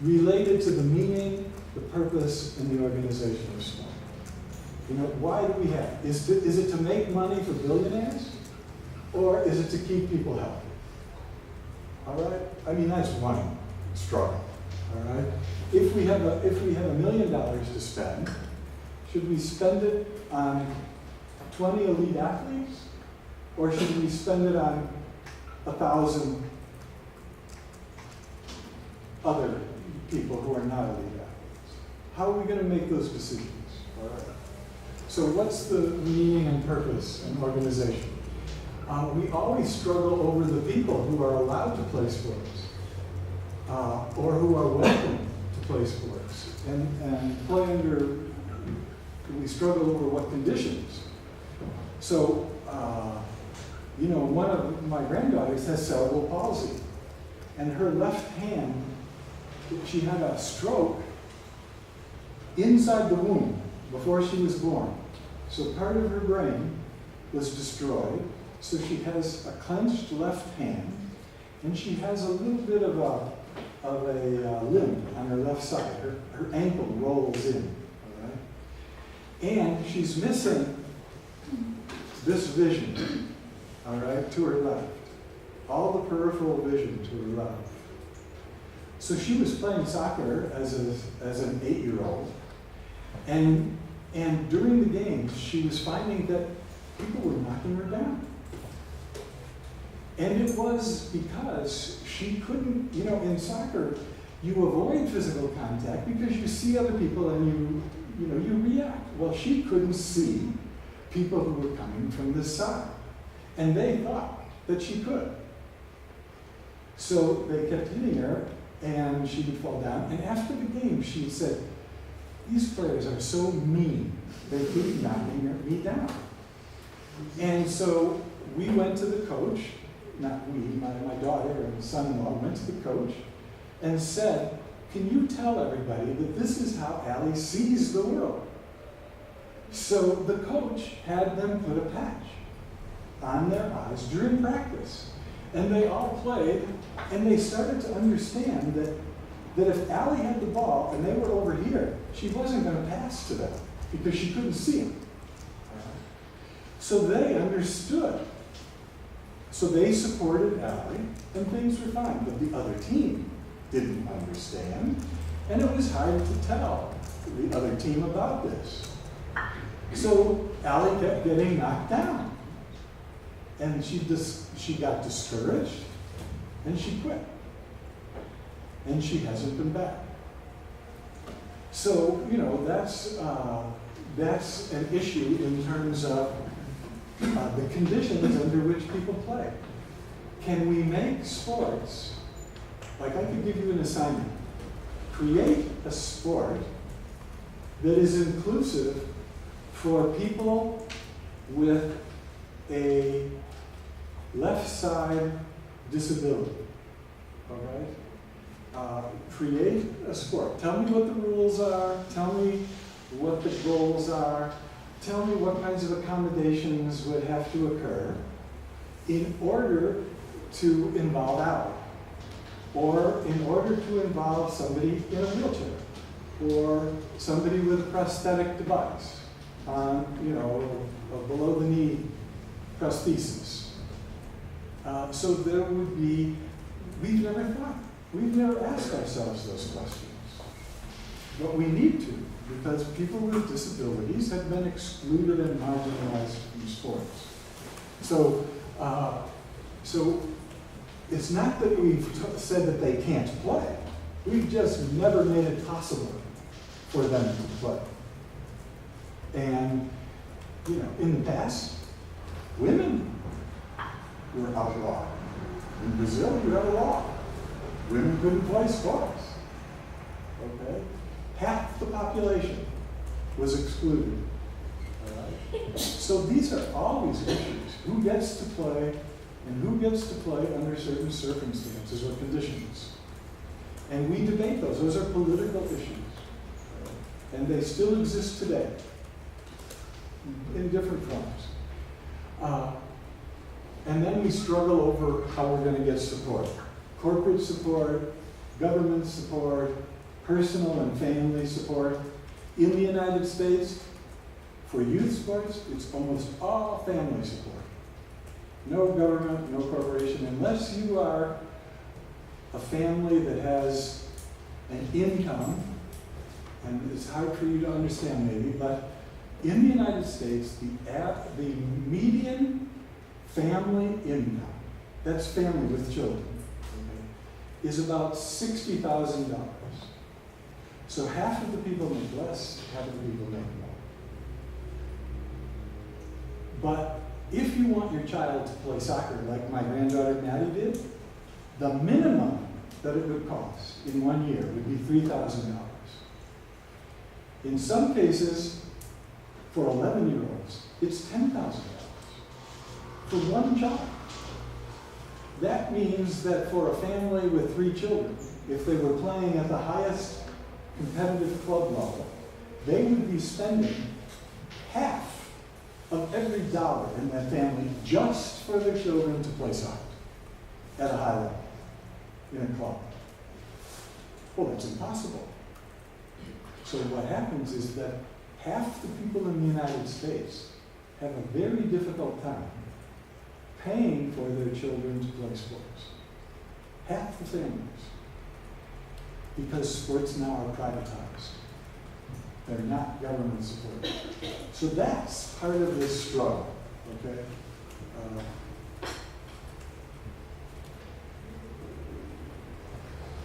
B: related to the meaning, the purpose, and the organization of sport. Why do we have? Is it to make money for billionaires? Or is it to keep people healthy? All right? I mean, that's one struggle. All right? If we have $1 million to spend, should we spend it on 20 elite athletes, or should we spend it on 1,000 other people who are not elite athletes? How are we going to make those decisions? All right? So what's the meaning and purpose and organization? We always struggle over the people who are allowed to play sports, or who are welcome to play sports, and play under, we struggle over what conditions. So, one of my granddaughters has cerebral palsy, and her left hand, she had a stroke inside the womb before she was born. So part of her brain was destroyed, so she has a clenched left hand, and she has a little bit of a limp on her left side. Her ankle rolls in, all right? And she's missing this vision, all right, to her left. All the peripheral vision to her left. So she was playing soccer as an 8-year-old, and during the games, she was finding that people were knocking her down. And it was because she couldn't, in soccer, you avoid physical contact because you see other people and you react. Well, she couldn't see people who were coming from this side. And they thought that she could. So they kept hitting her, and she would fall down. And after the game, she said, "These players are so mean. They keep knocking me down." And so we went to the coach, not we, my daughter and son-in-law went to the coach and said, "Can you tell everybody that this is how Allie sees the world?" So the coach had them put a patch on their eyes during practice. And they all played, and they started to understand that if Allie had the ball and they were over here, she wasn't going to pass to them because she couldn't see them. So they understood. So they supported Allie, and things were fine. But the other team didn't understand, and it was hard to tell the other team about this. So Allie kept getting knocked down. And she got discouraged, and she quit. And she hasn't been back. So, that's an issue in terms of the conditions under which people play. Can we make sports, like I could give you an assignment, create a sport that is inclusive for people with a left side disability, all right? Create a sport. Tell me what the rules are. Tell me what the goals are. Tell me what kinds of accommodations would have to occur in order to involve Allie, or in order to involve somebody in a wheelchair, or somebody with a prosthetic device on, a below the knee prosthesis. So there would be, we've never asked ourselves those questions. But we need to, because people with disabilities have been excluded and marginalized from sports. So it's not that we've said that they can't play. We've just never made it possible for them to play. And, in the past, women were outlawed. In Brazil, you have a law. Women couldn't play sports. Okay? Half the population was excluded. All right? So these are always issues. Who gets to play and who gets to play under certain circumstances or conditions. And we debate those. Those are political issues. And they still exist today in different forms. And then we struggle over how we're going to get support. Corporate support, government support, personal and family support. In the United States, for youth sports, it's almost all family support. No government, no corporation, unless you are a family that has an income, and it's hard for you to understand maybe, but in the United States, the median family income, that's family with children, okay, is about $60,000. So half of the people make less, half of the people make more. But if you want your child to play soccer like my granddaughter Maddie did, the minimum that it would cost in 1 year would be $3,000. In some cases, for 11-year-olds, it's $10,000 for one child. That means that for a family with 3 children, if they were playing at the highest competitive club level, they would be spending half of every dollar in that family just for their children to play soccer at a high level in a club. Well, that's impossible. So what happens is that half the people in the United States have a very difficult time paying for their children to play sports. Half the families. Because sports now are privatized. They're not government supported. So that's part of this struggle, okay?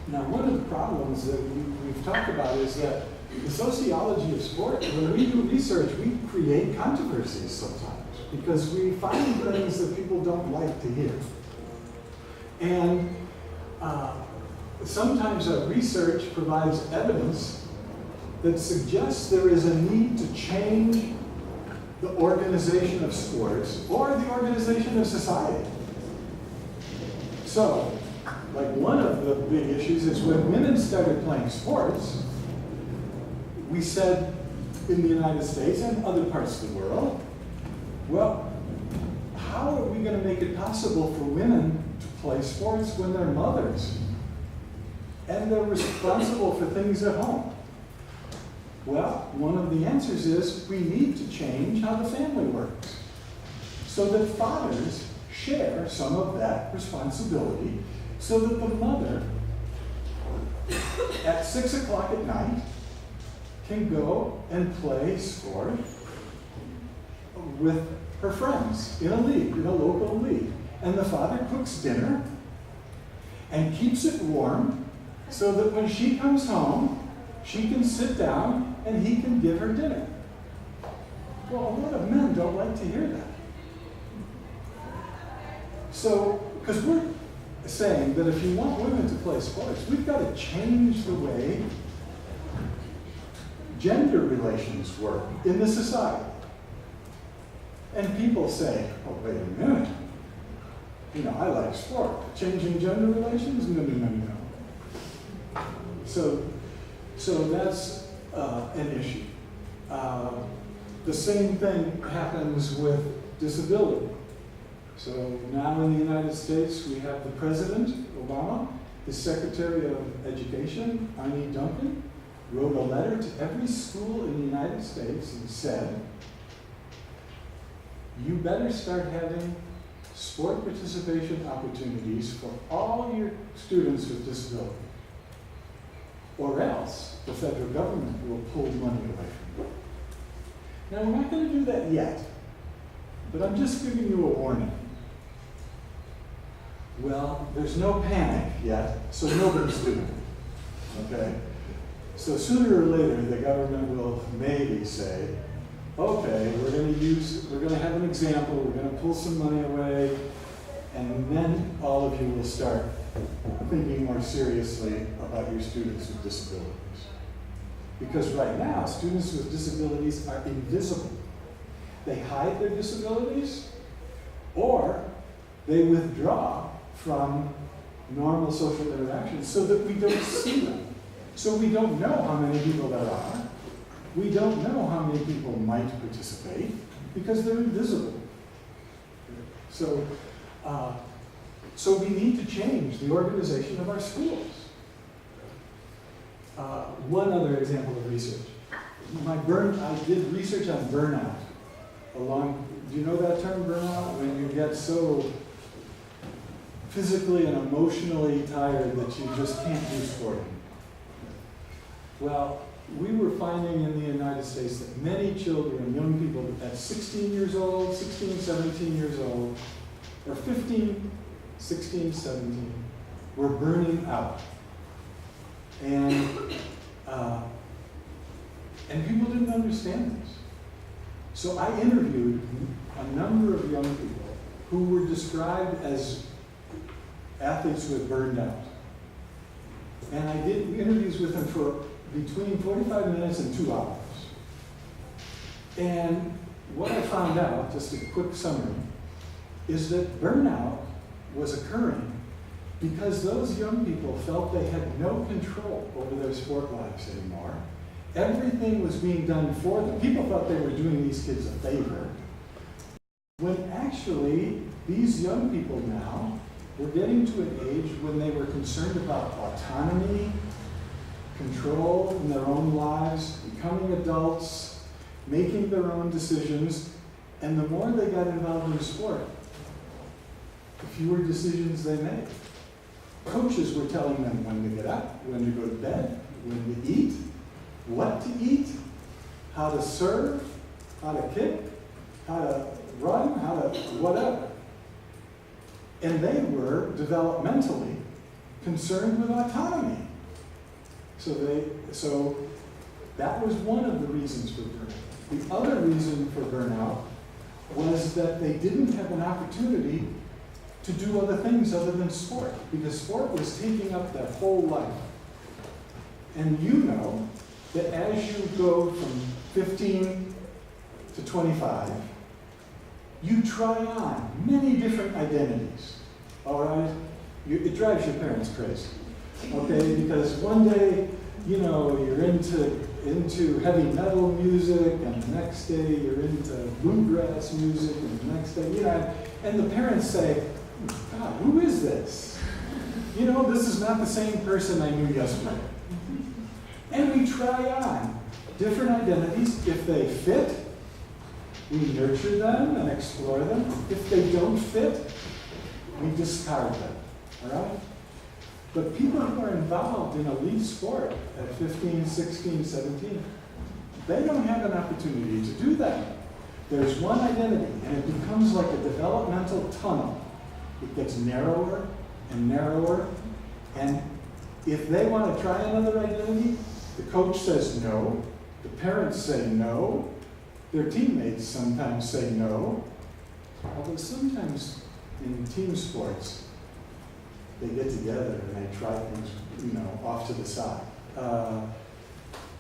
B: Now, one of the problems that we've talked about is that the sociology of sport, when we do research, we create controversies sometimes because we find things that people don't like to hear. And sometimes our research provides evidence that suggests there is a need to change the organization of sports or the organization of society. So, like one of the big issues is when women started playing sports, we said in the United States and other parts of the world, well, how are we going to make it possible for women to play sports when they're mothers and they're responsible for things at home? Well, one of the answers is we need to change how the family works so that fathers share some of that responsibility so that the mother at 6 o'clock at night can go and play sport with her friends in a league, in a local league. And the father cooks dinner and keeps it warm so that when she comes home, she can sit down and he can give her dinner. Well, a lot of men don't like to hear that. So, because we're saying that if you want women to play sports, we've got to change the way gender relations work in the society. And people say, oh, wait a minute. You know, I like sport. Changing gender relations? No, no, no, no. So that's an issue. The same thing happens with disability. So now in the United States, we have the President, Obama, the Secretary of Education, Arne Duncan, wrote a letter to every school in the United States and said, you better start having sport participation opportunities for all your students with disability, or else the federal government will pull money away from you. Now, we're not going to do that yet, but I'm just giving you a warning. Well, there's no panic yet, so nobody's doing it, okay? So sooner or later, the government will maybe say, okay, we're going to have an example, we're going to pull some money away, and then all of you will start thinking more seriously about your students with disabilities. Because right now, students with disabilities are invisible. They hide their disabilities, or they withdraw from normal social interactions so that we don't see them. So we don't know how many people there are. We don't know how many people might participate because they're invisible. So we need to change the organization of our schools. One other example of research. I did research on burnout. Do you know that term, burnout? When you get so physically and emotionally tired that you just can't do sport. Well, we were finding in the United States that many children, young people at 16 years old, 16, 17 years old, or 15, 16, 17, were burning out. And people didn't understand this. So I interviewed a number of young people who were described as athletes who had burned out. And I did interviews with them for between 45 minutes and 2 hours. And what I found out, just a quick summary, is that burnout was occurring because those young people felt they had no control over their sport lives anymore. Everything was being done for them. People thought they were doing these kids a favor, when actually these young people now were getting to an age when they were concerned about autonomy, control in their own lives, becoming adults, making their own decisions, And the more they got involved in sport, the fewer decisions they made. Coaches were telling them when to get up, when to go to bed, when to eat, what to eat, how to serve, how to kick, how to run, how to whatever. And they were developmentally concerned with autonomy. So that was one of the reasons for burnout. The other reason for burnout was that they didn't have an opportunity to do other things other than sport, because sport was taking up their whole life. And you know that as you go from 15 to 25, you try on many different identities, all right? It drives your parents crazy, okay? Because one day, you know, you're into heavy metal music, and the next day you're into bluegrass music, and the next day, you know, and the parents say, God, who is this? You know, this is not the same person I knew yesterday. And we try on different identities. If they fit, we nurture them and explore them. If they don't fit, we discard them, all right? But people who are involved in elite sport at 15, 16, 17, they don't have an opportunity to do that. There's one identity, and it becomes like a developmental tunnel. It gets narrower and narrower, and if they want to try another identity, the coach says no, the parents say no, their teammates sometimes say no, although sometimes in team sports, they get together and they try things, you know, off to the side.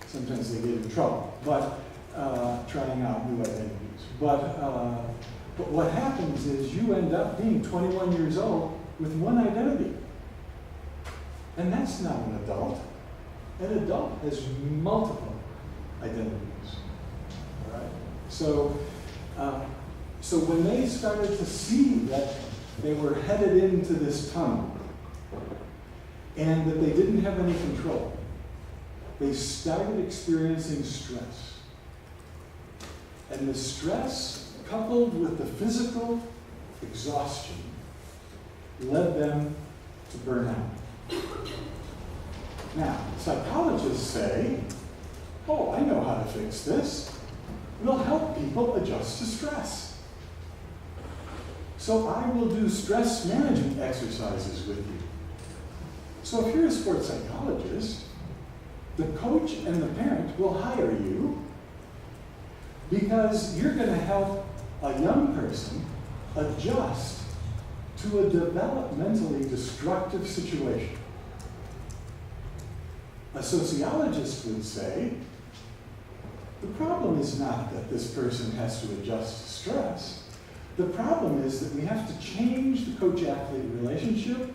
B: Sometimes they get in trouble, but trying out new identities. But what happens is you end up being 21 years old with one identity. And that's not an adult. An adult has multiple identities. All right? So when they started to see that they were headed into this tunnel and that they didn't have any control, they started experiencing stress. And the stress, coupled with the physical exhaustion, led them to burnout. Now, psychologists say, oh, I know how to fix this. We'll help people adjust to stress. So I will do stress management exercises with you. So if you're a sports psychologist, the coach and the parent will hire you because you're going to help a young person adjust to a developmentally destructive situation. A sociologist would say, the problem is not that this person has to adjust to stress. The problem is that we have to change the coach-athlete relationship,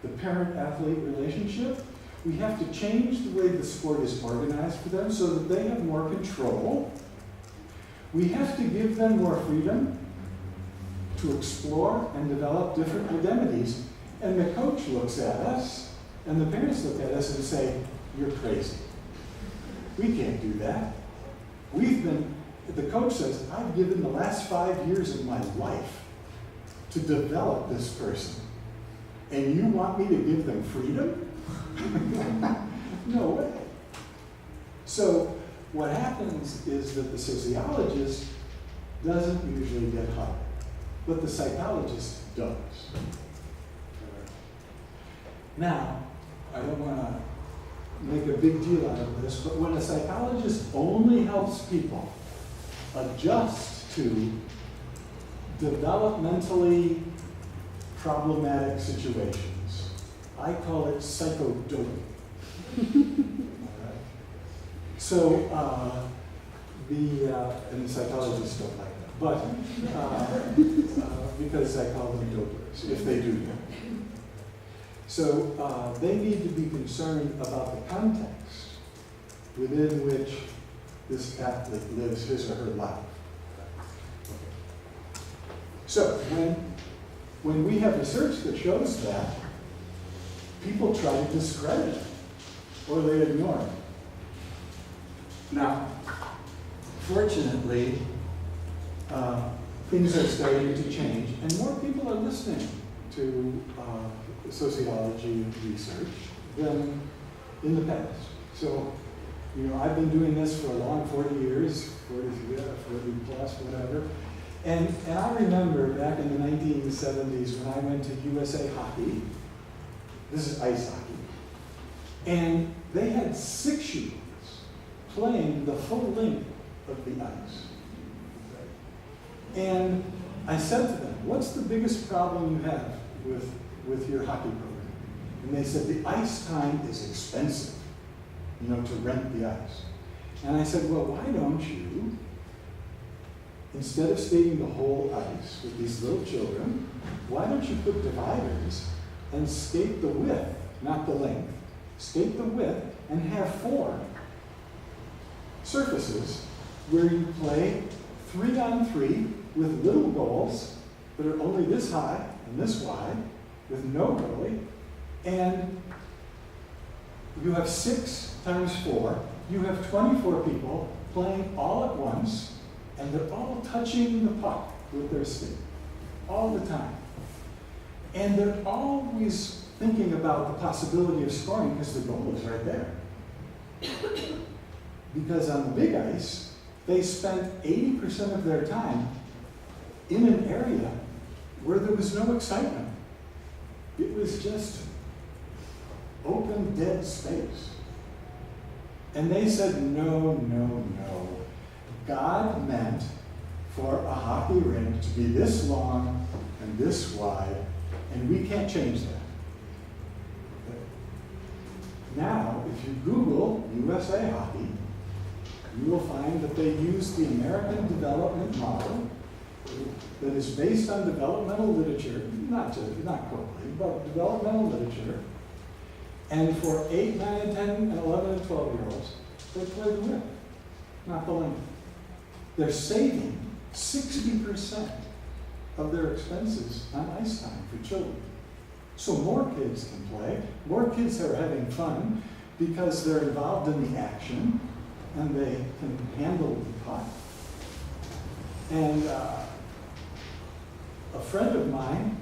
B: the parent-athlete relationship. We have to change the way the sport is organized for them so that they have more control. We have to give them more freedom to explore and develop different identities. And the coach looks at us, and the parents look at us and say, you're crazy. We can't do that. The coach says, I've given the last 5 years of my life to develop this person. And you want me to give them freedom? No way. So what happens is that the sociologist doesn't usually get hired, but the psychologist does. Now, I don't want to make a big deal out of this, but when a psychologist only helps people adjust to developmentally problematic situations, I call it psychodoping. So, and the psychologists don't like that, but because I call them dopers, if they do that. So they need to be concerned about the context within which this athlete lives his or her life. So when we have research that shows that, people try to discredit it or they ignore it. Now, fortunately, things are starting to change, and more people are listening to sociology research than in the past. So, I've been doing this for a long 40 years, 40 plus, whatever. And I remember back in the 1970s when I went to USA Hockey. This is ice hockey. And they had 6-year-olds playing the full length of the ice. And I said to them, what's the biggest problem you have with your hockey program? And they said, the ice time is expensive, to rent the ice. And I said, well, why don't you, instead of skating the whole ice with these little children, why don't you put dividers and skate the width, not the length, skate the width and have 4 surfaces where you play 3-on-3 with little goals that are only this high and this wide with no goalie, and you have 6 times 4, you have 24 people playing all at once, and they're all touching the puck with their stick all the time. And they're always thinking about the possibility of scoring because the goal is right there. Because on the big ice, they spent 80% of their time in an area where there was no excitement. It was just open, dead space. And they said, no, no, no. God meant for a hockey rink to be this long and this wide, and we can't change that. Now, if you Google USA Hockey, you will find that they use the American development model that is based on developmental literature, not Coakley, but developmental literature. And for 8, 9, and 10, and 11, and 12-year-olds, they play the width, not the length. They're saving 60% of their expenses on ice time for children. So more kids can play, more kids are having fun because they're involved in the action and they can handle the puck. And a friend of mine,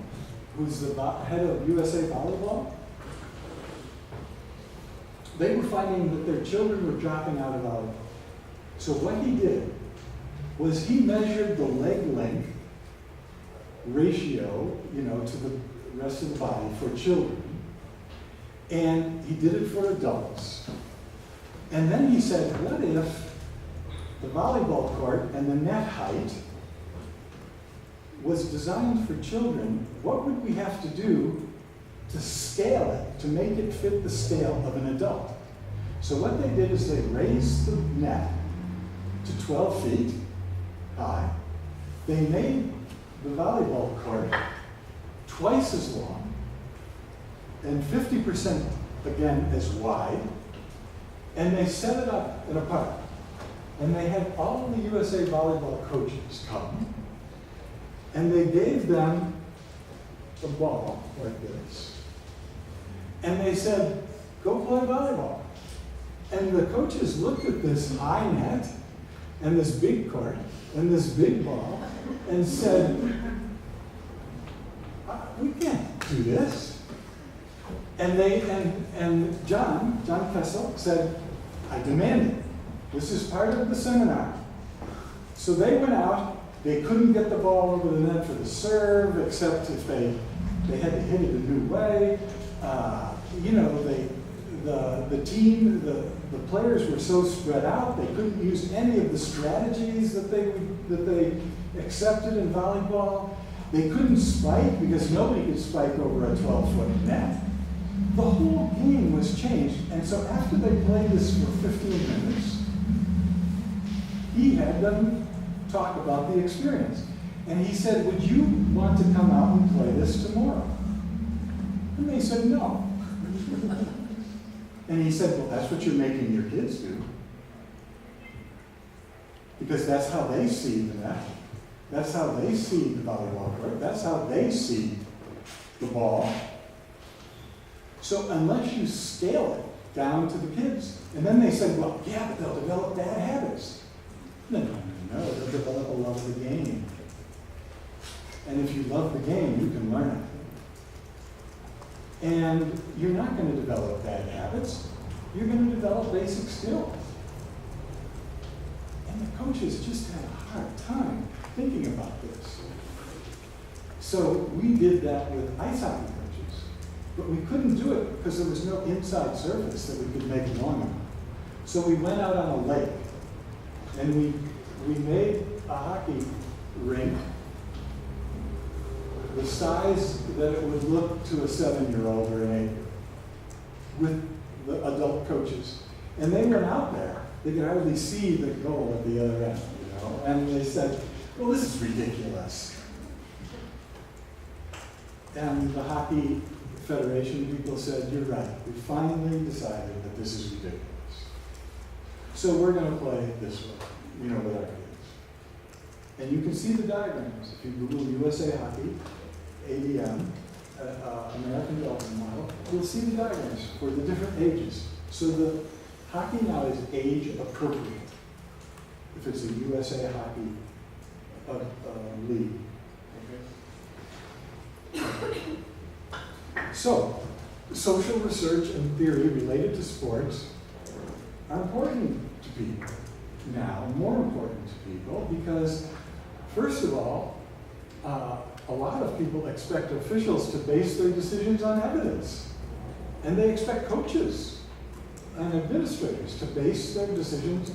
B: who's the head of USA Volleyball, they were finding that their children were dropping out of volleyball. So what he did was he measured the leg length ratio, to the rest of the body for children. And he did it for adults. And then he said, what if the volleyball court and the net height was designed for children? What would we have to do to scale it, to make it fit the scale of an adult? So what they did is they raised the net to 12 feet high. They made the volleyball court twice as long and 50% again as wide, and they set it up in a park. And they had all the USA Volleyball coaches come, and they gave them a ball like this. And they said, go play volleyball. And the coaches looked at this high net and this big court and this big ball and said, we can't do this. And John Kessel said, I demand it. This is part of the seminar. So they went out. They couldn't get the ball over the net for the serve, except if they had to hit it a new way. The players were so spread out, they couldn't use any of the strategies that they accepted in volleyball. They couldn't spike because nobody could spike over a 12-foot net. The whole game was changed. And so after they played this for 15 minutes, he had them talk about the experience. And he said, would you want to come out and play this tomorrow? And they said, no. And he said, well, that's what you're making your kids do. Because that's how they see the net. That's how they see the volleyball court. That's how they see the ball. So unless you scale it down to the kids, and then they said, well, yeah, but they'll develop bad habits. No, they'll develop a love of the game. And if you love the game, you can learn it. And you're not going to develop bad habits. You're going to develop basic skills. And the coaches just had a hard time thinking about this. So we did that with ice hockey coaches. But we couldn't do it because there was no inside surface that we could make long enough. So we went out on a lake. And we made a hockey rink the size that it would look to a 7-year-old or an 8-year-old with the adult coaches. And they went out there. They could hardly see the goal at the other end, you know. And they said, well, this is ridiculous. And the Hockey Federation people said, you're right. We finally decided that this is ridiculous. So we're going to play this way, you know, with our kids. And you can see the diagrams. If you Google USA Hockey, ADM, American Development Model, you'll see the diagrams for the different ages. So the hockey now is age appropriate if it's a USA Hockey league. Okay? So, social research and theory related to sports are important to people now, more important to people, because first of all, a lot of people expect officials to base their decisions on evidence. And they expect coaches and administrators to base their decisions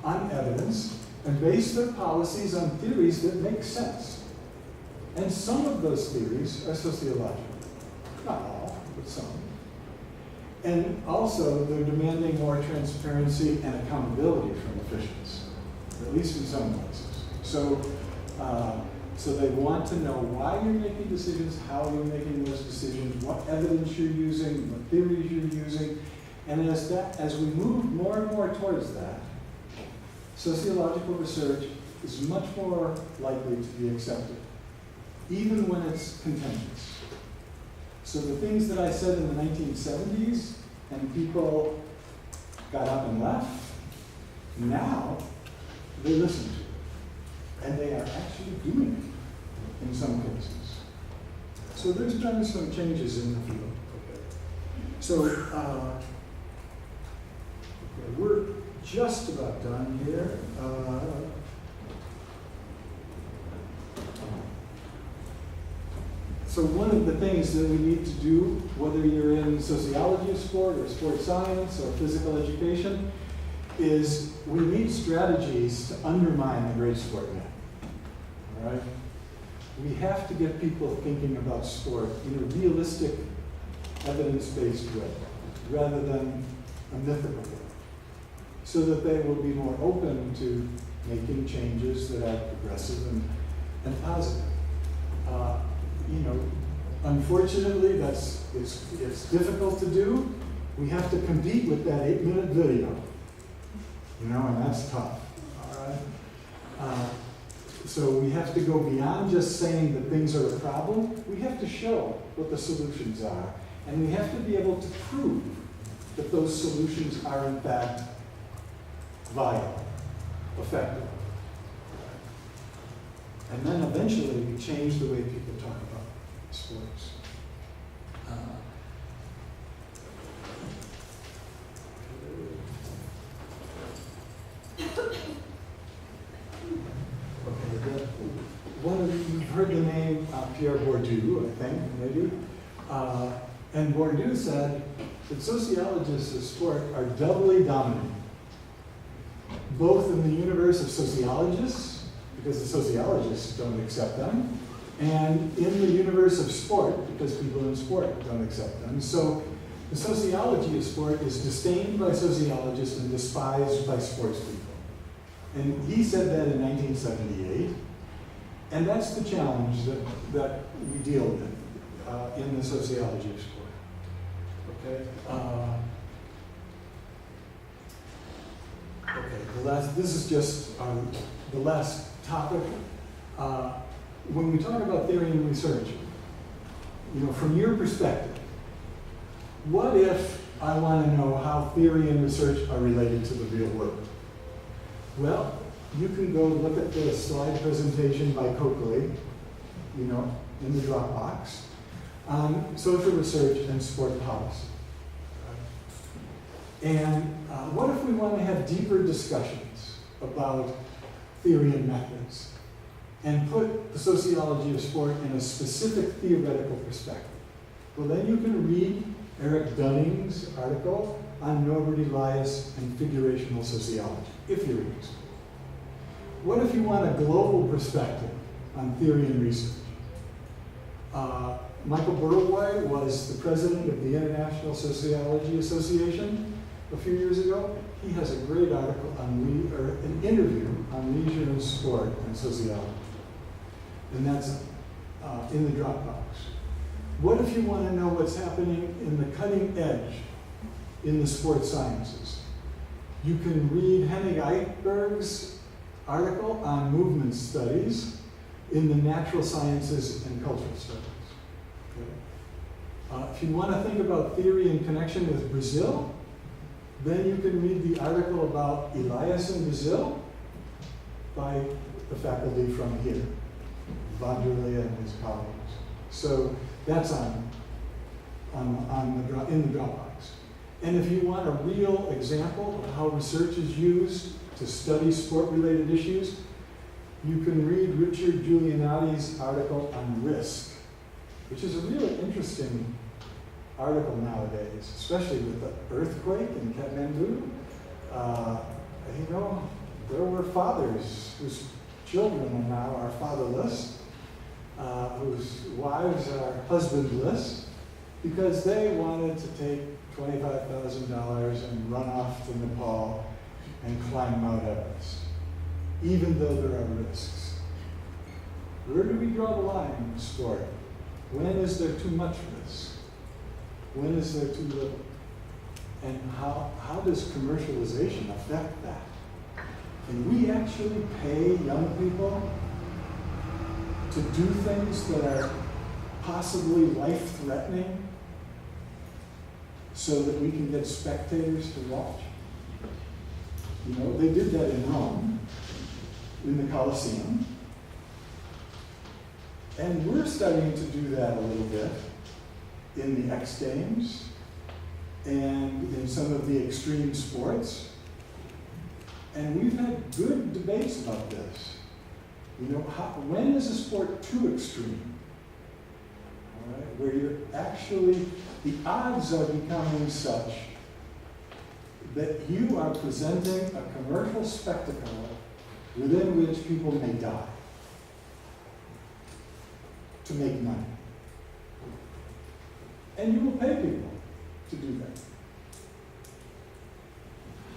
B: on evidence and base their policies on theories that make sense. And some of those theories are sociological. Not all, but some. And also, they're demanding more transparency and accountability from officials, at least in some places. So they want to know why you're making decisions, how you're making those decisions, what evidence you're using, what theories you're using. And as we move more and more towards that, sociological research is much more likely to be accepted, even when it's contentious. So the things that I said in the 1970s, and people got up and left, now they listen to it. And they are actually doing it in some cases. So there's been some changes in the field. Okay. So we're just about done here. So one of the things that we need to do, whether you're in sociology of sport or sports science or physical education, is we need strategies to undermine the great sport man. All right? We have to get people thinking about sport in a realistic, evidence-based way, rather than a mythical way, so that they will be more open to making changes that are progressive and positive. You know, unfortunately, it's difficult to do. We have to compete with that 8-minute video, you know, and that's tough. All right. So we have to go beyond just saying that things are a problem. We have to show what the solutions are, and we have to be able to prove that those solutions are in fact viable, effective. And then eventually we change the way people talk about sports. You've heard the name Pierre Bourdieu, I think, maybe. And Bourdieu said that sociologists of sport are doubly dominant, both in the universe of sociologists, because the sociologists don't accept them, and in the universe of sport, because people in sport don't accept them. So the sociology of sport is disdained by sociologists and despised by sports people. And he said that in 1978. And that's the challenge that we deal with in the sociology of sport. Okay. This is just the last topic. When we talk about theory and research, you know, from your perspective, what if I want to know how theory and research are related to the real world? Well, you can go look at the slide presentation by Coakley in the Dropbox on social research and sport policy. And what if we want to have deeper discussions about theory and methods and put the sociology of sport in a specific theoretical perspective? Well, then you can read Eric Dunning's article on Norbert Elias and figurational sociology, if you're interested. What if you want a global perspective on theory and research? Michael Burawoy was the president of the International Sociology Association a few years ago. He has a great article on an interview on leisure and sport and sociology. And that's in the Dropbox. What if you want to know what's happening in the cutting edge in the sports sciences? You can read Henning Eichberg's article on movement studies in the natural sciences and cultural studies. Okay. If you want to think about theory in connection with Brazil, then you can read the article about Elias in Brazil by the faculty from here, Vanderlei and his colleagues. So that's in the Dropbox. And if you want a real example of how research is used to study sport-related issues, you can read Richard Giulianotti's article on risk, which is a really interesting article nowadays, especially with the earthquake in Kathmandu. There were fathers whose children now are fatherless, whose wives are husbandless, because they wanted to take $25,000 and run off to Nepal and climb Mount Everest, even though there are risks. Where do we draw the line in sport? When is there too much risk? When is there too little? And how does commercialization affect that? Can we actually pay young people to do things that are possibly life-threatening so that we can get spectators to watch? They did that in Rome, in the Colosseum. And we're starting to do that a little bit in the X Games and in some of the extreme sports. And we've had good debates about this. When is a sport too extreme? All right, where you're actually, the odds are becoming such that you are presenting a commercial spectacle within which people may die to make money. And you will pay people to do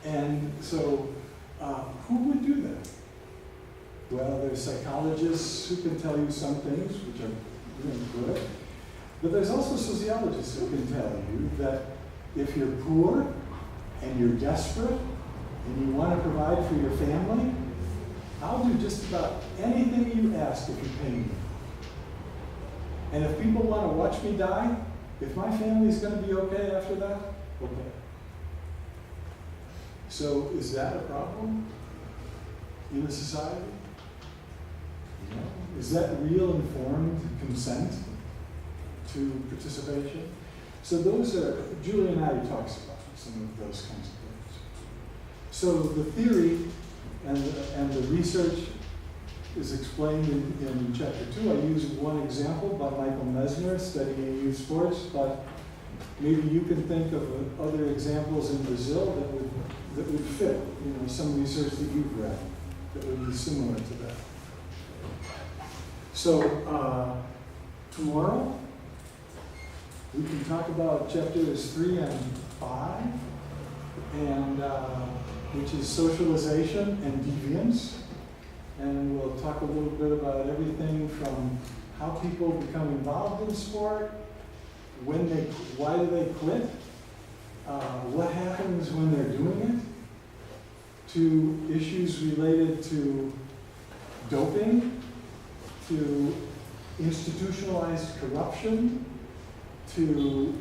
B: that. And so, who would do that? Well, there's psychologists who can tell you some things which are really good, but there's also sociologists who can tell you that if you're poor and you're desperate and you want to provide for your family, I'll do just about anything you ask if you pay me. And if people want to watch me die, if my family's going to be okay after that, okay. So is that a problem in a society? Is that real informed consent to participation? So those are, Giulianotti talks about some of those kinds of things. So the theory and the research is explained in chapter 2. I use one example by Michael Mesner studying youth sports, but maybe you can think of other examples in Brazil that would fit, some research that you've read that would be similar to that. So tomorrow we can talk about chapters 3 and 5, and which is socialization and deviance. And we'll talk a little bit about everything from how people become involved in sport, why do they quit, what happens when they're doing it, to issues related to doping, to institutionalized corruption, to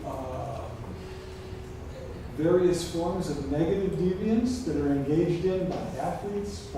B: various forms of negative deviance that are engaged in by athletes, by